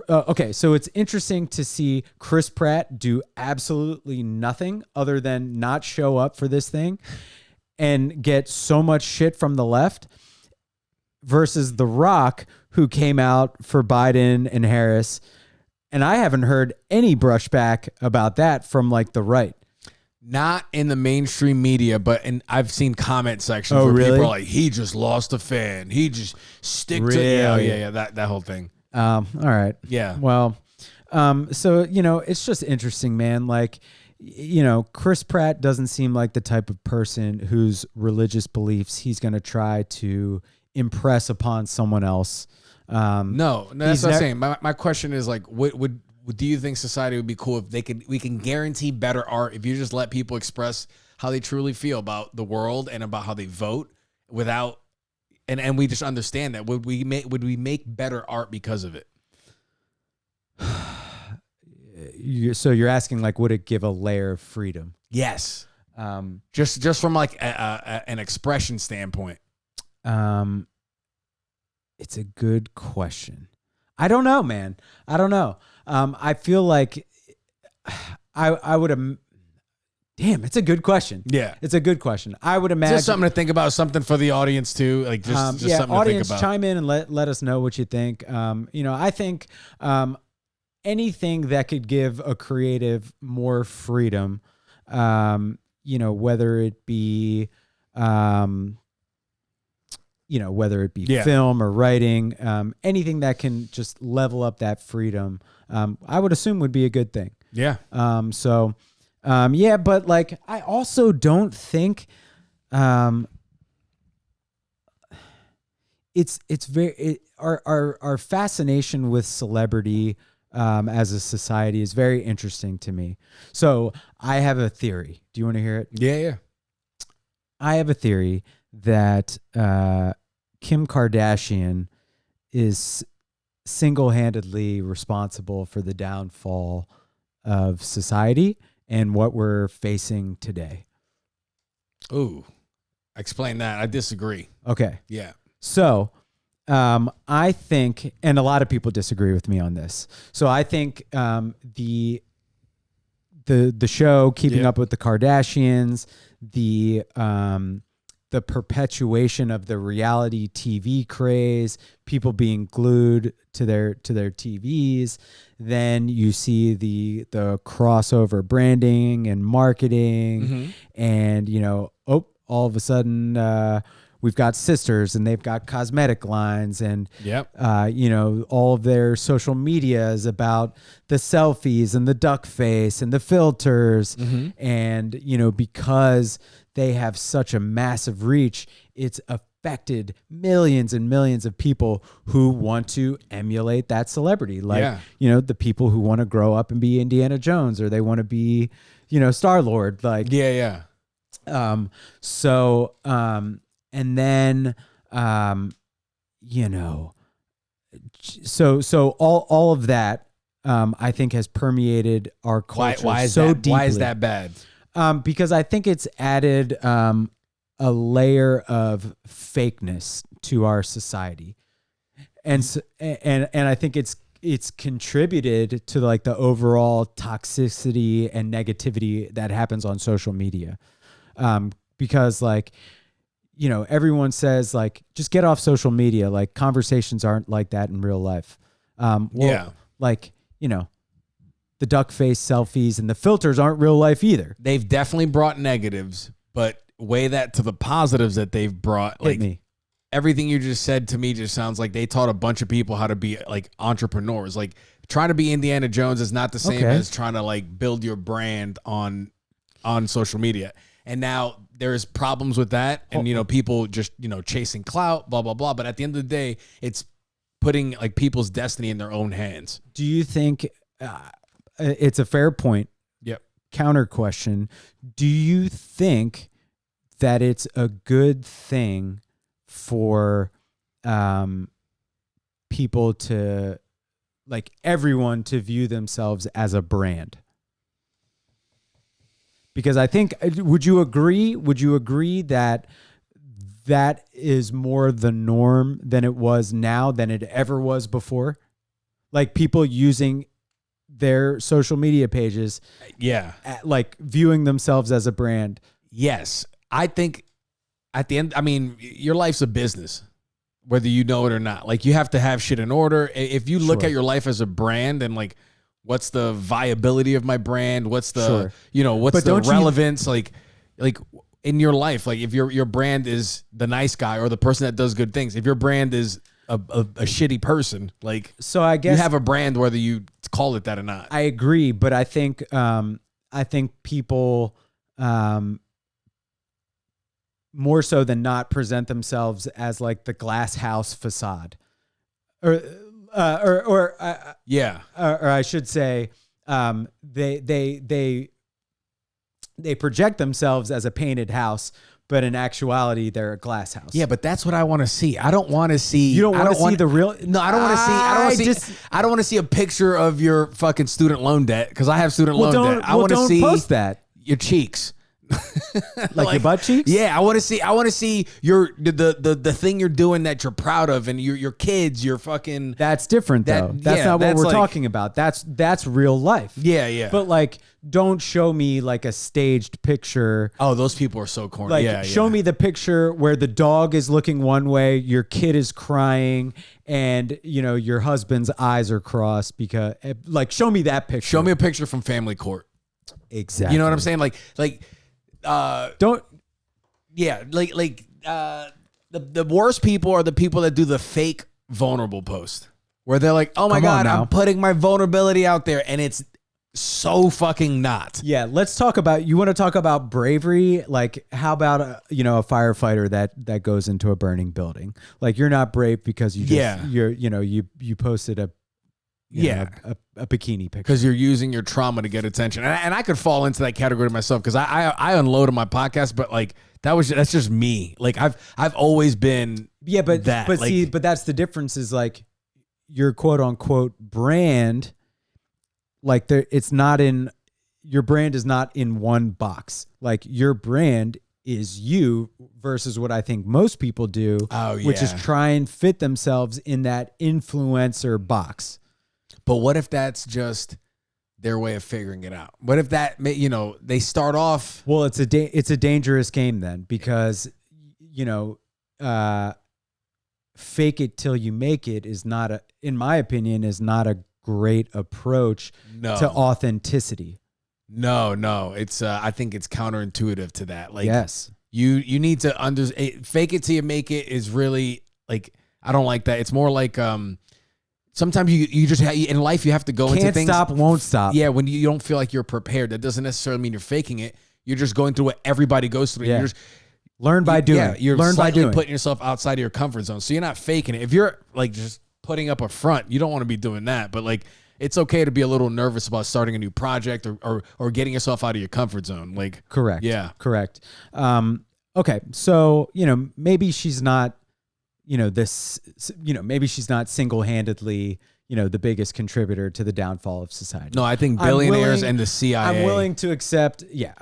okay, so it's interesting to see Chris Pratt do absolutely nothing other than not show up for this thing and get so much shit from the left, versus The Rock, who came out for Biden and Harris, and I haven't heard any brushback about that from, like, the right. Not in the mainstream media, but I've seen comment sections where people are like, he just lost a fan. He just to that whole thing. All right. Yeah. Well, so, you know, it's just interesting, man. Like, you know, Chris Pratt doesn't seem like the type of person whose religious beliefs he's going to try to impress upon someone else. No, that's what I'm saying. My question is, like, would do you think society would be cool if we can guarantee better art if you just let people express how they truly feel about the world and about how they vote without, and we just understand that? Would we make better art because of it? So you're asking, like, would it give a layer of freedom? Yes. Just from like an expression standpoint. It's a good question. I don't know, man. I don't know. I feel like I would have. Damn, it's a good question. Yeah, it's a good question. I would imagine just something to think about, something for the audience too. Like just something audience, to think about. Chime in and let us know what you think. I think anything that could give a creative more freedom, whether it be film or writing, anything that can just level up that freedom, I would assume would be a good thing. Yeah. But like, I also don't think, our fascination with celebrity, as a society is very interesting to me. So I have a theory. Do you want to hear it? Yeah. I have a theory that Kim Kardashian is single-handedly responsible for the downfall of society and what we're facing today. Ooh, explain that. I disagree. Okay. Yeah. So I think, and a lot of people disagree with me on this. So I think the show Keeping Up with the Kardashians, the perpetuation of the reality TV craze, people being glued to their TVs. Then you see the crossover branding and marketing, and all of a sudden we've got sisters and they've got cosmetic lines, and all of their social media is about the selfies and the duck face and the filters, and because they have such a massive reach, it's affected millions and millions of people who want to emulate that celebrity. Like, the people who want to grow up and be Indiana Jones, or they want to be, Star-Lord. Like, so all of that, I think has permeated our culture. Why is so that? deeply. Why is that bad? Because I think it's added a layer of fakeness to our society, and I think it's contributed to like the overall toxicity and negativity that happens on social media. Because like, everyone says like, just get off social media. Like, conversations aren't like that in real life. The duck face selfies and the filters aren't real life either. They've definitely brought negatives, but weigh that to the positives that they've brought. Like, everything you just said to me just sounds like they taught a bunch of people how to be like entrepreneurs. Like, trying to be Indiana Jones is not the same as trying to like build your brand on social media. And now there's problems with that, and people just chasing clout, blah blah blah. But at the end of the day, it's putting like people's destiny in their own hands. Do you think it's a fair point? Yep. Counter question: do you think that it's a good thing for people to, like, everyone to view themselves as a brand? Because I think, would you agree that that is more the norm than it was now than it ever was before? Like, people using their social media pages, like viewing themselves as a brand. Yes. I think at the end, I mean, your life's a business, whether you know it or not. Like, you have to have shit in order. If you look at your life as a brand, and like, what's the viability of my brand? What's the, what's the relevance? Like in your life, like if your brand is the nice guy or the person that does good things, if your brand is a shitty person, like, so I guess you have a brand whether you call it that or not. I agree, but I think people more so than not present themselves as like the glass house facade, or Yeah. Or I should say, they project themselves as a painted house, but in actuality, they're a glass house. Yeah, but that's what I want to see. I don't want to see. You don't want to see the real. No, I don't want to see. I don't want to see a picture of your fucking student loan debt because I have student loan debt. I want to see post that. Your cheeks. like your butt cheeks? Yeah, I want to see your the thing you're doing that you're proud of, and your kids, your fucking. That's different though. That's not what we're talking about. That's real life. Yeah, yeah. But like, don't show me like a staged picture. Oh, those people are so corny. Like, show me the picture where the dog is looking one way, your kid is crying, and your husband's eyes are crossed because, like, show me that picture. Show me a picture from family court. Exactly. You know what I'm saying? Like. Don't. Yeah, the worst people are the people that do the fake vulnerable post where they're like, "Oh my God, I'm putting my vulnerability out there," and it's so fucking not. Yeah, let's talk about. You want to talk about bravery? Like, how about a firefighter that goes into a burning building? Like, you're not brave because you posted a bikini picture because you're using your trauma to get attention, and I could fall into that category myself because I unload on my podcast, but like that's just me. Like I've always been but that. But that's the difference is like your quote unquote brand, like it's not in your brand is not in one box. Like your brand is you versus what I think most people do, which is try and fit themselves in that influencer box. But what if that's just their way of figuring it out? What if that, they start off? Well, it's a dangerous game then because, fake it till you make it is not in my opinion, is not a great approach to authenticity. No. It's I think it's counterintuitive to that. Like, yes, you need to fake it till you make it is really like, I don't like that. It's more like, sometimes you just in life you have to go into things. Can't stop, won't stop. Yeah, when you don't feel like you're prepared, that doesn't necessarily mean you're faking it. You're just going through what everybody goes through. Yeah. You're just learn by doing. Yeah, you're learn by doing. putting yourself outside of your comfort zone. So you're not faking it. If you're like just putting up a front, you don't want to be doing that. But like, it's okay to be a little nervous about starting a new project or getting yourself out of your comfort zone. Like, correct. Yeah, correct. Okay, so maybe she's not. Maybe she's not single-handedly, the biggest contributor to the downfall of society. No, I think billionaires and the CIA. I'm willing to accept, Jeff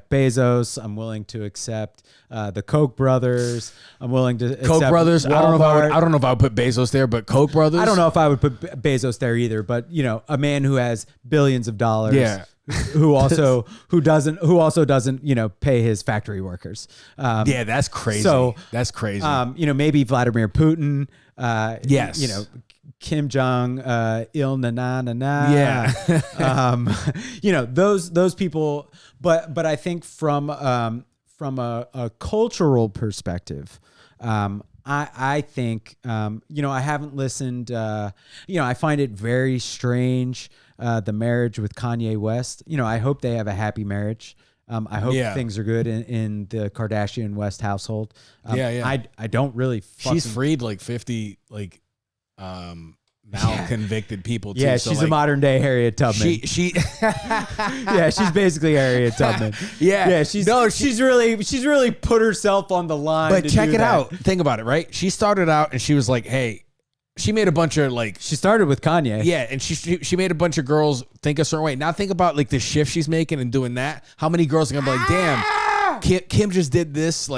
Bezos. I'm willing to accept the Koch brothers. I'm willing to accept Koch brothers. Walmart. I don't know if I would put Bezos there, but Koch brothers. I don't know if I would put Bezos there either, but a man who has billions of dollars. Yeah. who also doesn't pay his factory workers. Yeah, that's crazy. So that's crazy. Maybe Vladimir Putin. Yes. Kim Jong Il na na na na. Yeah. Those people. But I think from a cultural perspective, I think I haven't listened. I find it very strange. The marriage with Kanye West. I hope they have a happy marriage. I hope things are good in the Kardashian West household. I don't really. She's freed like 50 now convicted people too. Yeah, so she's a modern day Harriet Tubman. She yeah, she's basically Harriet Tubman. Yeah, she's really put herself on the line. But check it out. Think about it, right? She started out and she was like, hey. She made a bunch of She started with Kanye. Yeah, and she made a bunch of girls think a certain way. Now think about like the shift she's making and doing that. How many girls are gonna be like, damn, Kim just did this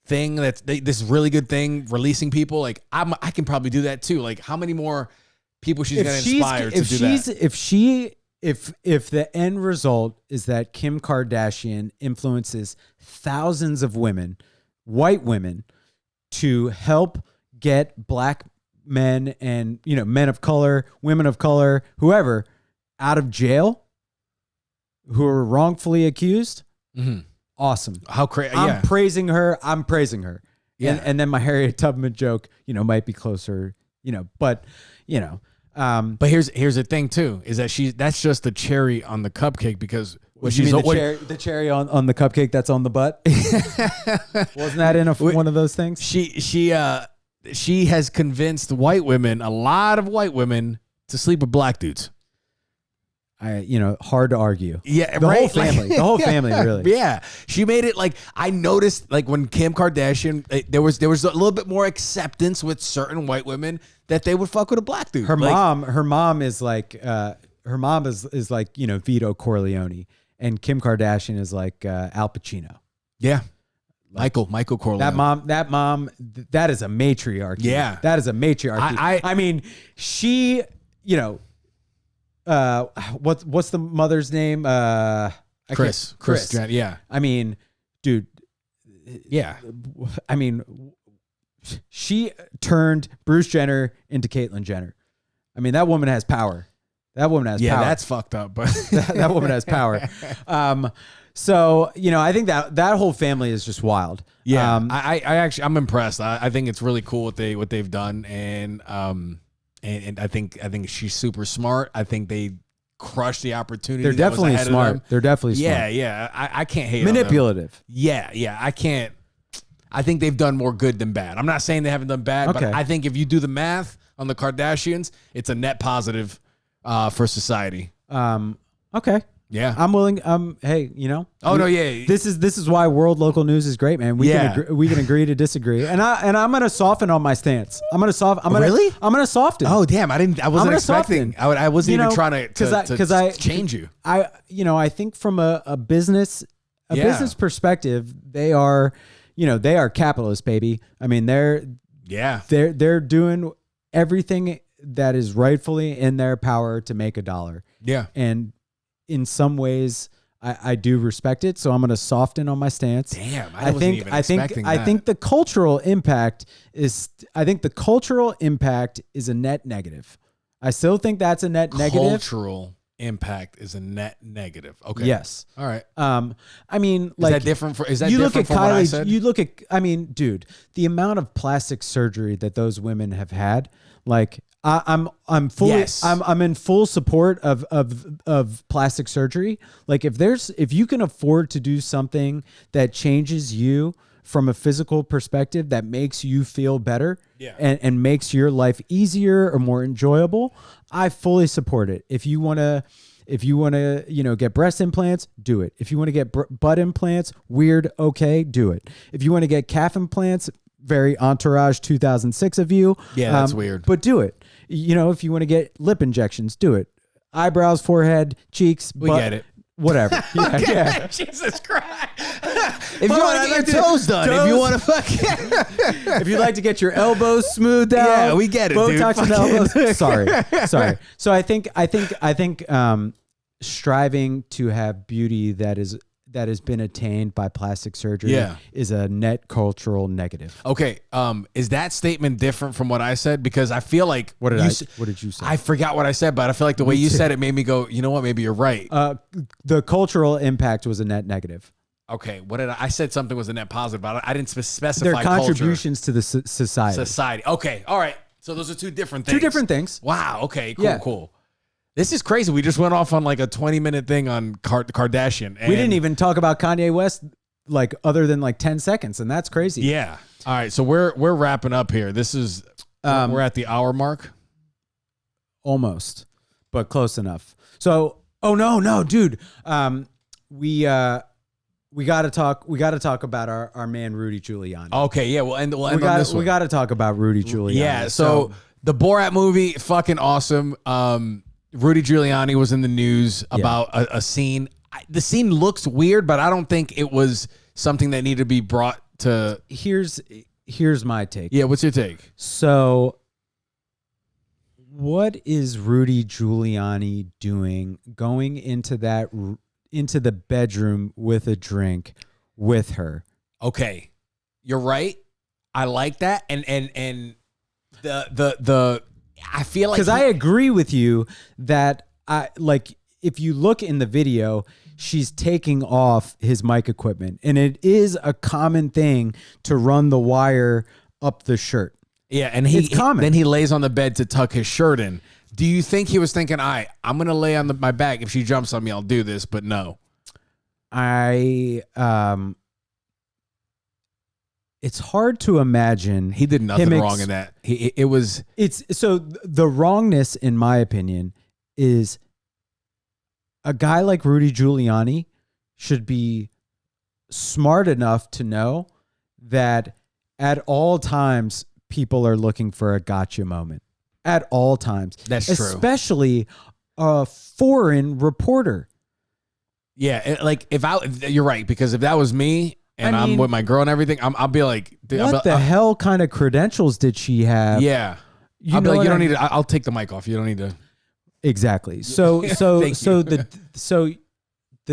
thing that's this really good thing, releasing people. Like I can probably do that too. Like how many more people she's gonna inspire to do that? If the end result is that Kim Kardashian influences thousands of women, white women, to help get black men and men of color, women of color, whoever, out of jail, who are wrongfully accused. Mm-hmm. Awesome. How crazy! I'm praising her. Yeah. And then my Harriet Tubman joke, might be closer. But here's the thing too, is that that's just the cherry on the cupcake because the cherry on the cupcake that's on the butt. Wasn't that in one of those things? she has convinced white women, a lot of white women, to sleep with black dudes. Hard to argue. Yeah, the right? whole family, the whole family, really. Yeah, she made it like I noticed, like when Kim Kardashian, there was a little bit more acceptance with certain white women that they would fuck with a black dude. Her mom is like, is like Vito Corleone, and Kim Kardashian is like Al Pacino. Yeah, Michael Corleone. That mom, that is a matriarchy. Yeah, that is a matriarchy. I mean, she, what's the mother's name? Chris. Yeah. I mean, dude. Yeah. I mean, she turned Bruce Jenner into Caitlyn Jenner. I mean, that woman has power. Power. That's fucked up, but that woman has power. So, I think that whole family is just wild. Yeah. I'm impressed. I think it's really cool what they've done. And I think she's super smart. I think they crushed the opportunity. They're definitely smart. They're definitely smart. Yeah. I can't hate manipulative. On them. Yeah. I can't. I think they've done more good than bad. I'm not saying they haven't done bad, but I think if you do the math on the Kardashians, it's a net positive for society. Okay. Yeah, I'm willing. Hey, Oh no, yeah. This is why world local news is great, man. We can agree to disagree, and I'm gonna soften on my stance. I'm gonna soften. I'm gonna soften. Oh damn, I wasn't expecting. I wasn't even trying to change you. I think from a business perspective, they are capitalist, baby. I mean, they're doing everything that is rightfully in their power to make a dollar. Yeah, and in some ways, I do respect it, so I'm going to soften on my stance. Damn, I think the cultural impact is a net negative. I still think that's a net negative. Cultural impact is a net negative. Okay. Yes. All right. I mean, is that different? Is that different from what I said? You look at. I mean, dude, the amount of plastic surgery that those women have had, like. I'm in full support of plastic surgery. Like if you can afford to do something that changes you from a physical perspective that makes you feel better and makes your life easier or more enjoyable, I fully support it. If you want to, get breast implants, do it. If you want to get butt implants, weird, okay, do it. If you want to get calf implants, very Entourage 2006 of you. Yeah, that's weird. But do it. If you want to get lip injections, do it. Eyebrows, forehead, cheeks, we get it. Whatever. Yeah. Jesus Christ. If you want to get your toes done, if you want to if you'd like to get your elbows smoothed out. Yeah, we get it, Botox dude. and elbows. Sorry. So I think striving to have beauty that has been attained by plastic surgery is a net cultural negative. Okay. Is that statement different from what I said? Because I feel like what did you say? I forgot what I said, but I feel like the way you said it made me go, you know what? Maybe you're right. The cultural impact was a net negative. Okay. What did I said something was a net positive, but I didn't specify their contributions to the society. Okay. All right. So those are two different things. Two different things. Wow. Okay. Cool. This is crazy. We just went off on like a 20-minute thing on Kardashian. And we didn't even talk about Kanye West other than 10 seconds, and that's crazy. Yeah. All right. So we're wrapping up here. This is we're at the hour mark. Almost, but close enough. So, no, dude. We got to talk about our man Rudy Giuliani. Okay. Yeah. We'll end on this one. We got to talk about Rudy Giuliani. Yeah. So the Borat movie, fucking awesome. Rudy Giuliani was in the news about a scene. The scene looks weird, but I don't think it was something that needed to be brought to. Here's my take. Yeah, what's your take? So, what is Rudy Giuliani doing going into the bedroom with a drink with her? Okay, you're right. I like that, and the I feel like because I agree with you that if you look in the video, she's taking off his mic equipment, and it is a common thing to run the wire up the shirt. Yeah, and then he lays on the bed to tuck his shirt in. Do you think he was thinking, I'm going to lay on my back. If she jumps on me, I'll do this, but no. it's hard to imagine. He did nothing wrong in that. It's so the wrongness, in my opinion, is a guy like Rudy Giuliani should be smart enough to know that at all times people are looking for a gotcha moment. At all times. That's true. Especially a foreign reporter. Yeah, you're right, because if that was me and I'm with my girl and everything, I'll be like, what the hell kind of credentials did she have? Yeah. I'll be like, you don't need to, I'll take the mic off. You don't need to. Exactly. So the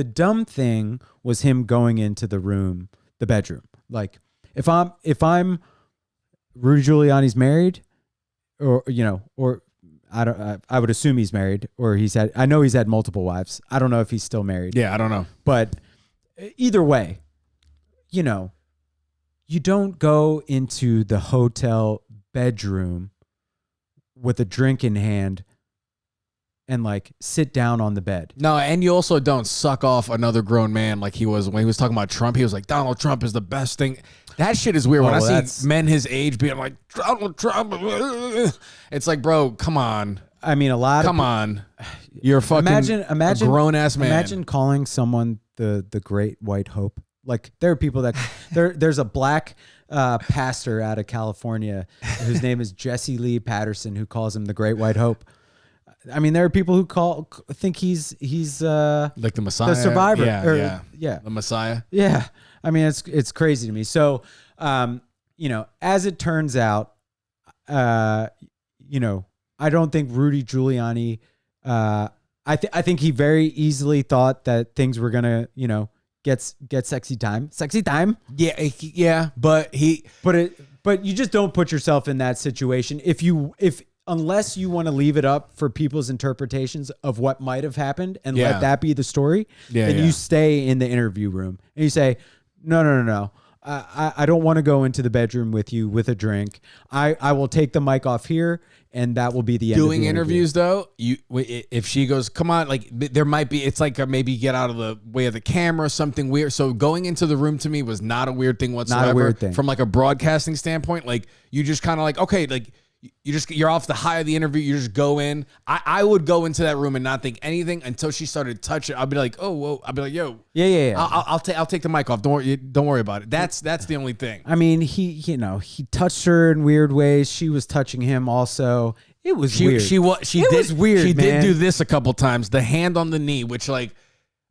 dumb thing was him going into the bedroom. Like if I'm Rudy Giuliani's married, or I would assume he's married, or I know he's had multiple wives. I don't know if he's still married. Yeah, I don't know. But either way, you don't go into the hotel bedroom with a drink in hand and like sit down on the bed. No, and you also don't suck off another grown man like he was when he was talking about Trump. He was like, Donald Trump is the best thing. That shit is weird. When I see men his age being like, Donald Trump, it's like, bro, come on. I mean, You're a fucking grown ass man. Imagine calling someone the Great White Hope. Like there are people that there's a black pastor out of California whose name is Jesse Lee Patterson, who calls him the Great White Hope. I mean, there are people who think he's like the Messiah, the survivor. Yeah, the Messiah. Yeah, I mean, it's crazy to me. So, as it turns out, I don't think Rudy Giuliani. I think he very easily thought that things were gonna, get sexy time. Yeah, but you just don't put yourself in that situation unless you want to leave it up for people's interpretations of what might have happened and let that be the story. Then you stay in the interview room and you say, no. I don't want to go into the bedroom with you with a drink. I will take the mic off here, and that will be the end. Doing interviews though, if she goes, come on, like there might be, it's like maybe get out of the way of the camera, something weird. So going into the room to me was not a weird thing whatsoever. Not a weird thing. From like a broadcasting standpoint. Like you just kind of like, okay, like you're off the high of the interview. You just go in. I would go into that room and not think anything until she started touching. I'll be like, oh, whoa. I'll be like, yo, yeah. I'll take the mic off. Don't worry about it. That's the only thing. I mean, he touched her in weird ways. She was touching him also. It was weird. She did weird. She did do this a couple times. The hand on the knee, which like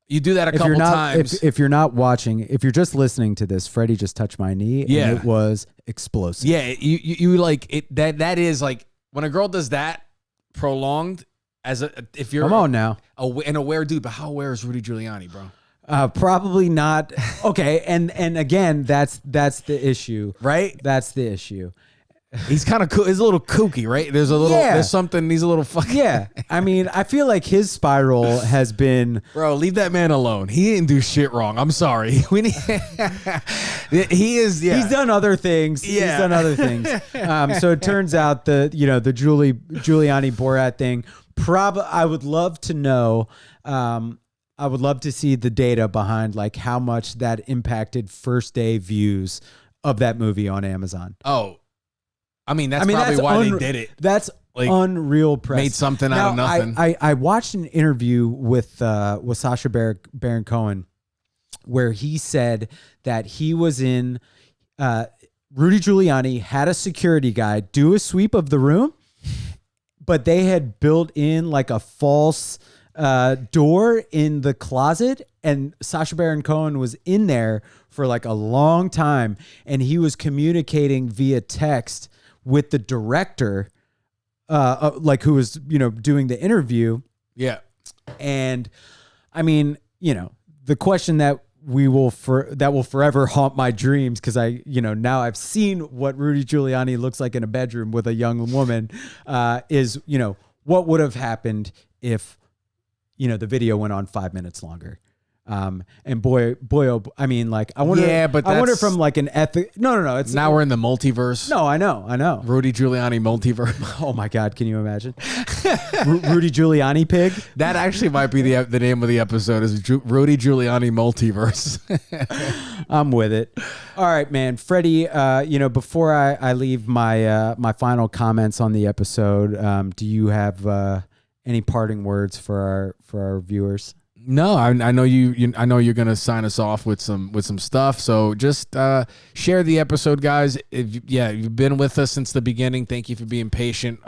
you do that a couple times. If you're not watching, if you're just listening to this, Freddie just touched my knee, and it was explosive. Yeah, you like it. That is like when a girl does that prolonged. If you're come on now, an aware dude, but how aware is Rudy Giuliani, bro? Probably not. Okay, and again, that's the issue, right? That's the issue. He's kind of cool. He's a little kooky, right? There's something. He's a little fucking. Yeah. I mean, I feel like his spiral has been. Bro, leave that man alone. He didn't do shit wrong. I'm sorry. He is. Yeah. He's done other things. Yeah. He's done other things. So it turns out the Giuliani Borat thing. I would love to know. I would love to see the data behind like how much that impacted first day views of that movie on Amazon. Oh. I mean, that's probably why they did it. That's like, unreal press. Made something out of nothing. I watched an interview with Sacha Baron Cohen where he said that he was in Rudy Giuliani had a security guy do a sweep of the room, but they had built in like a false door in the closet, and Sacha Baron Cohen was in there for like a long time, and he was communicating via text with the director, like who was, doing the interview. Yeah. And I mean, the question that will forever haunt my dreams, because now I've seen what Rudy Giuliani looks like in a bedroom with a young woman, is, what would have happened if, the video went on 5 minutes longer. And boy, oh, I mean, like, I wonder. Yeah, but I wonder that's- from like an ethic. No. It's Now we're in the multiverse. No, I know. Rudy Giuliani multiverse. Oh my God, can you imagine? Rudy Giuliani pig. That actually might be the name of the episode is Rudy Giuliani multiverse. I'm with it. All right, man, Freddie. Before I leave my final comments on the episode, do you have any parting words for our viewers? No, I know I know you're gonna sign us off with some stuff. So just share the episode, guys. You've been with us since the beginning. Thank you for being patient.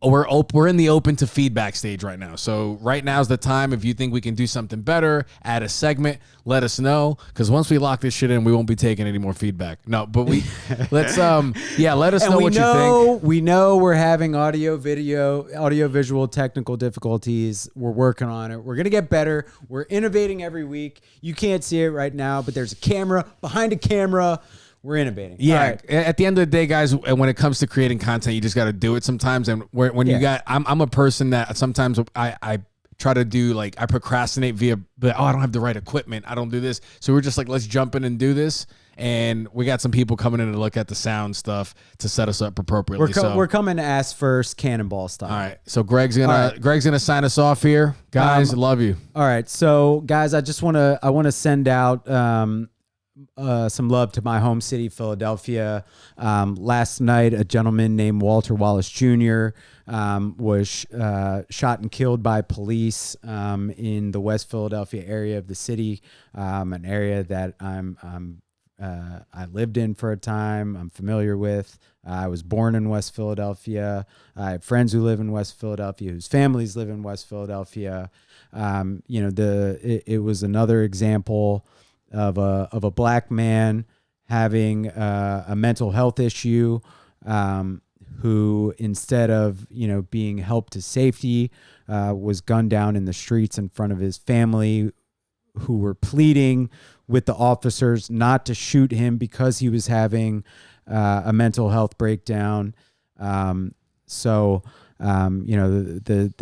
We're in the open to feedback stage right now. So right now is the time. If you think we can do something better, add a segment, let us know. Because once we lock this shit in, we won't be taking any more feedback. No, but let us know what you think. We know we're having audio visual technical difficulties. We're working on it. We're gonna get better. We're innovating every week. You can't see it right now, but there's a camera behind a camera. We're innovating. Yeah. Right. At the end of the day, guys, when it comes to creating content, you just got to do it sometimes. And I'm a person that sometimes I try to do, like, I procrastinate I don't have the right equipment. I don't do this. So we're just like, let's jump in and do this. And we got some people coming in to look at the sound stuff to set us up appropriately. We're coming to ass first, cannonball style. All right. So Greg's gonna sign us off here, guys. Love you. All right. So guys, I want to send out some love to my home city, Philadelphia. Last night, a gentleman named Walter Wallace Jr. Was shot and killed by police in the West Philadelphia area of the city, an area that I lived in for a time. I'm familiar with. I was born in West Philadelphia. I have friends who live in West Philadelphia, whose families live in West Philadelphia. It was another example of a black man having a mental health issue, who, instead of being helped to safety, was gunned down in the streets in front of his family, who were pleading with the officers not to shoot him because he was having a mental health breakdown. The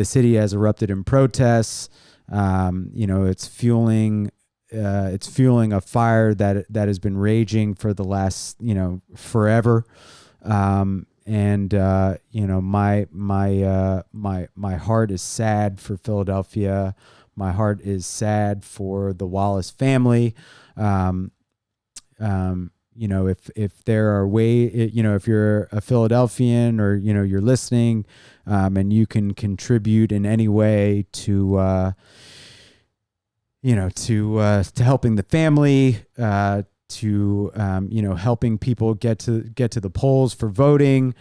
city has erupted in protests. It's fueling a fire that has been raging for the last forever. My heart is sad for Philadelphia. My heart is sad for the Wallace family. If there are if you're a Philadelphian or you're listening, and you can contribute in any way to helping the family, to helping people get to the polls for voting.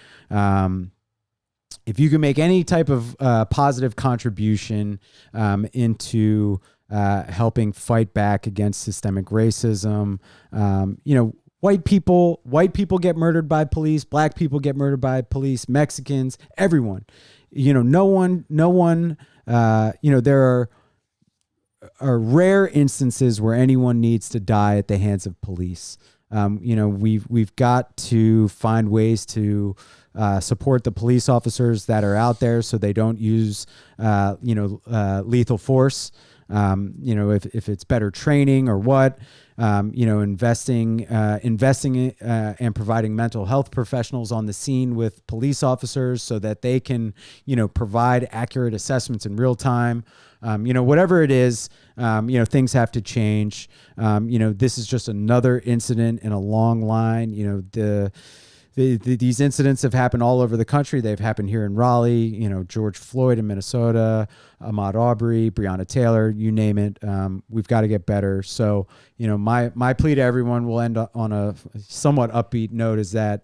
If you can make any type of positive contribution into helping fight back against systemic racism, white people get murdered by police, black people get murdered by police, Mexicans, everyone. No one. There are rare instances where anyone needs to die at the hands of police. We've got to find ways to support the police officers that are out there so they don't use lethal force. If it's better training or what, investing and providing mental health professionals on the scene with police officers so that they can provide accurate assessments in real time. Whatever it is, things have to change. This is just another incident in a long line. These incidents have happened all over the country. They've happened here in Raleigh, George Floyd in Minnesota, Ahmaud Arbery, Breonna Taylor, you name it. We've got to get better. So, my plea to everyone, will end on a somewhat upbeat note, is that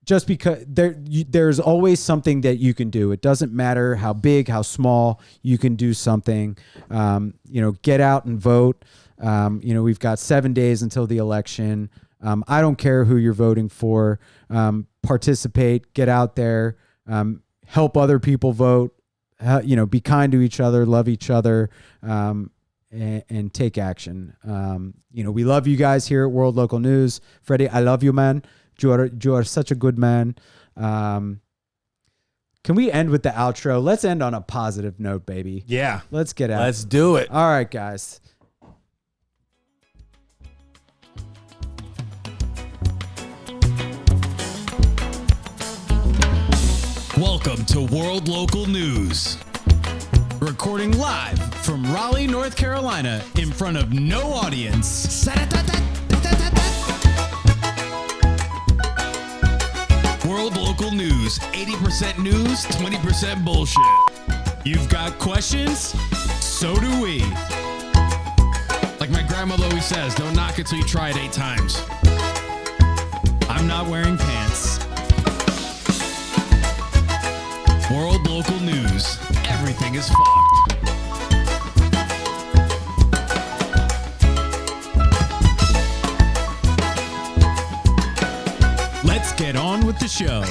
just because there's always something that you can do. It doesn't matter how big, how small, you can do something. Get out and vote. We've got 7 days until the election. I don't care who you're voting for. Participate, get out there, help other people vote, be kind to each other, love each other, and take action. We love you guys here at World Local News. Freddie, I love you, man. You are such a good man. Can we end with the outro? Let's end on a positive note, baby. Yeah. Let's get out. Let's do it. All right, guys. Welcome to World Local News. Recording live from Raleigh, North Carolina, in front of no audience. World Local News, 80% news, 20% bullshit. You've got questions? So do we. Like my grandmother always says, don't knock it till you try it 8 times. I'm not wearing pants. World Local News, everything is fucked. Let's get on with the show.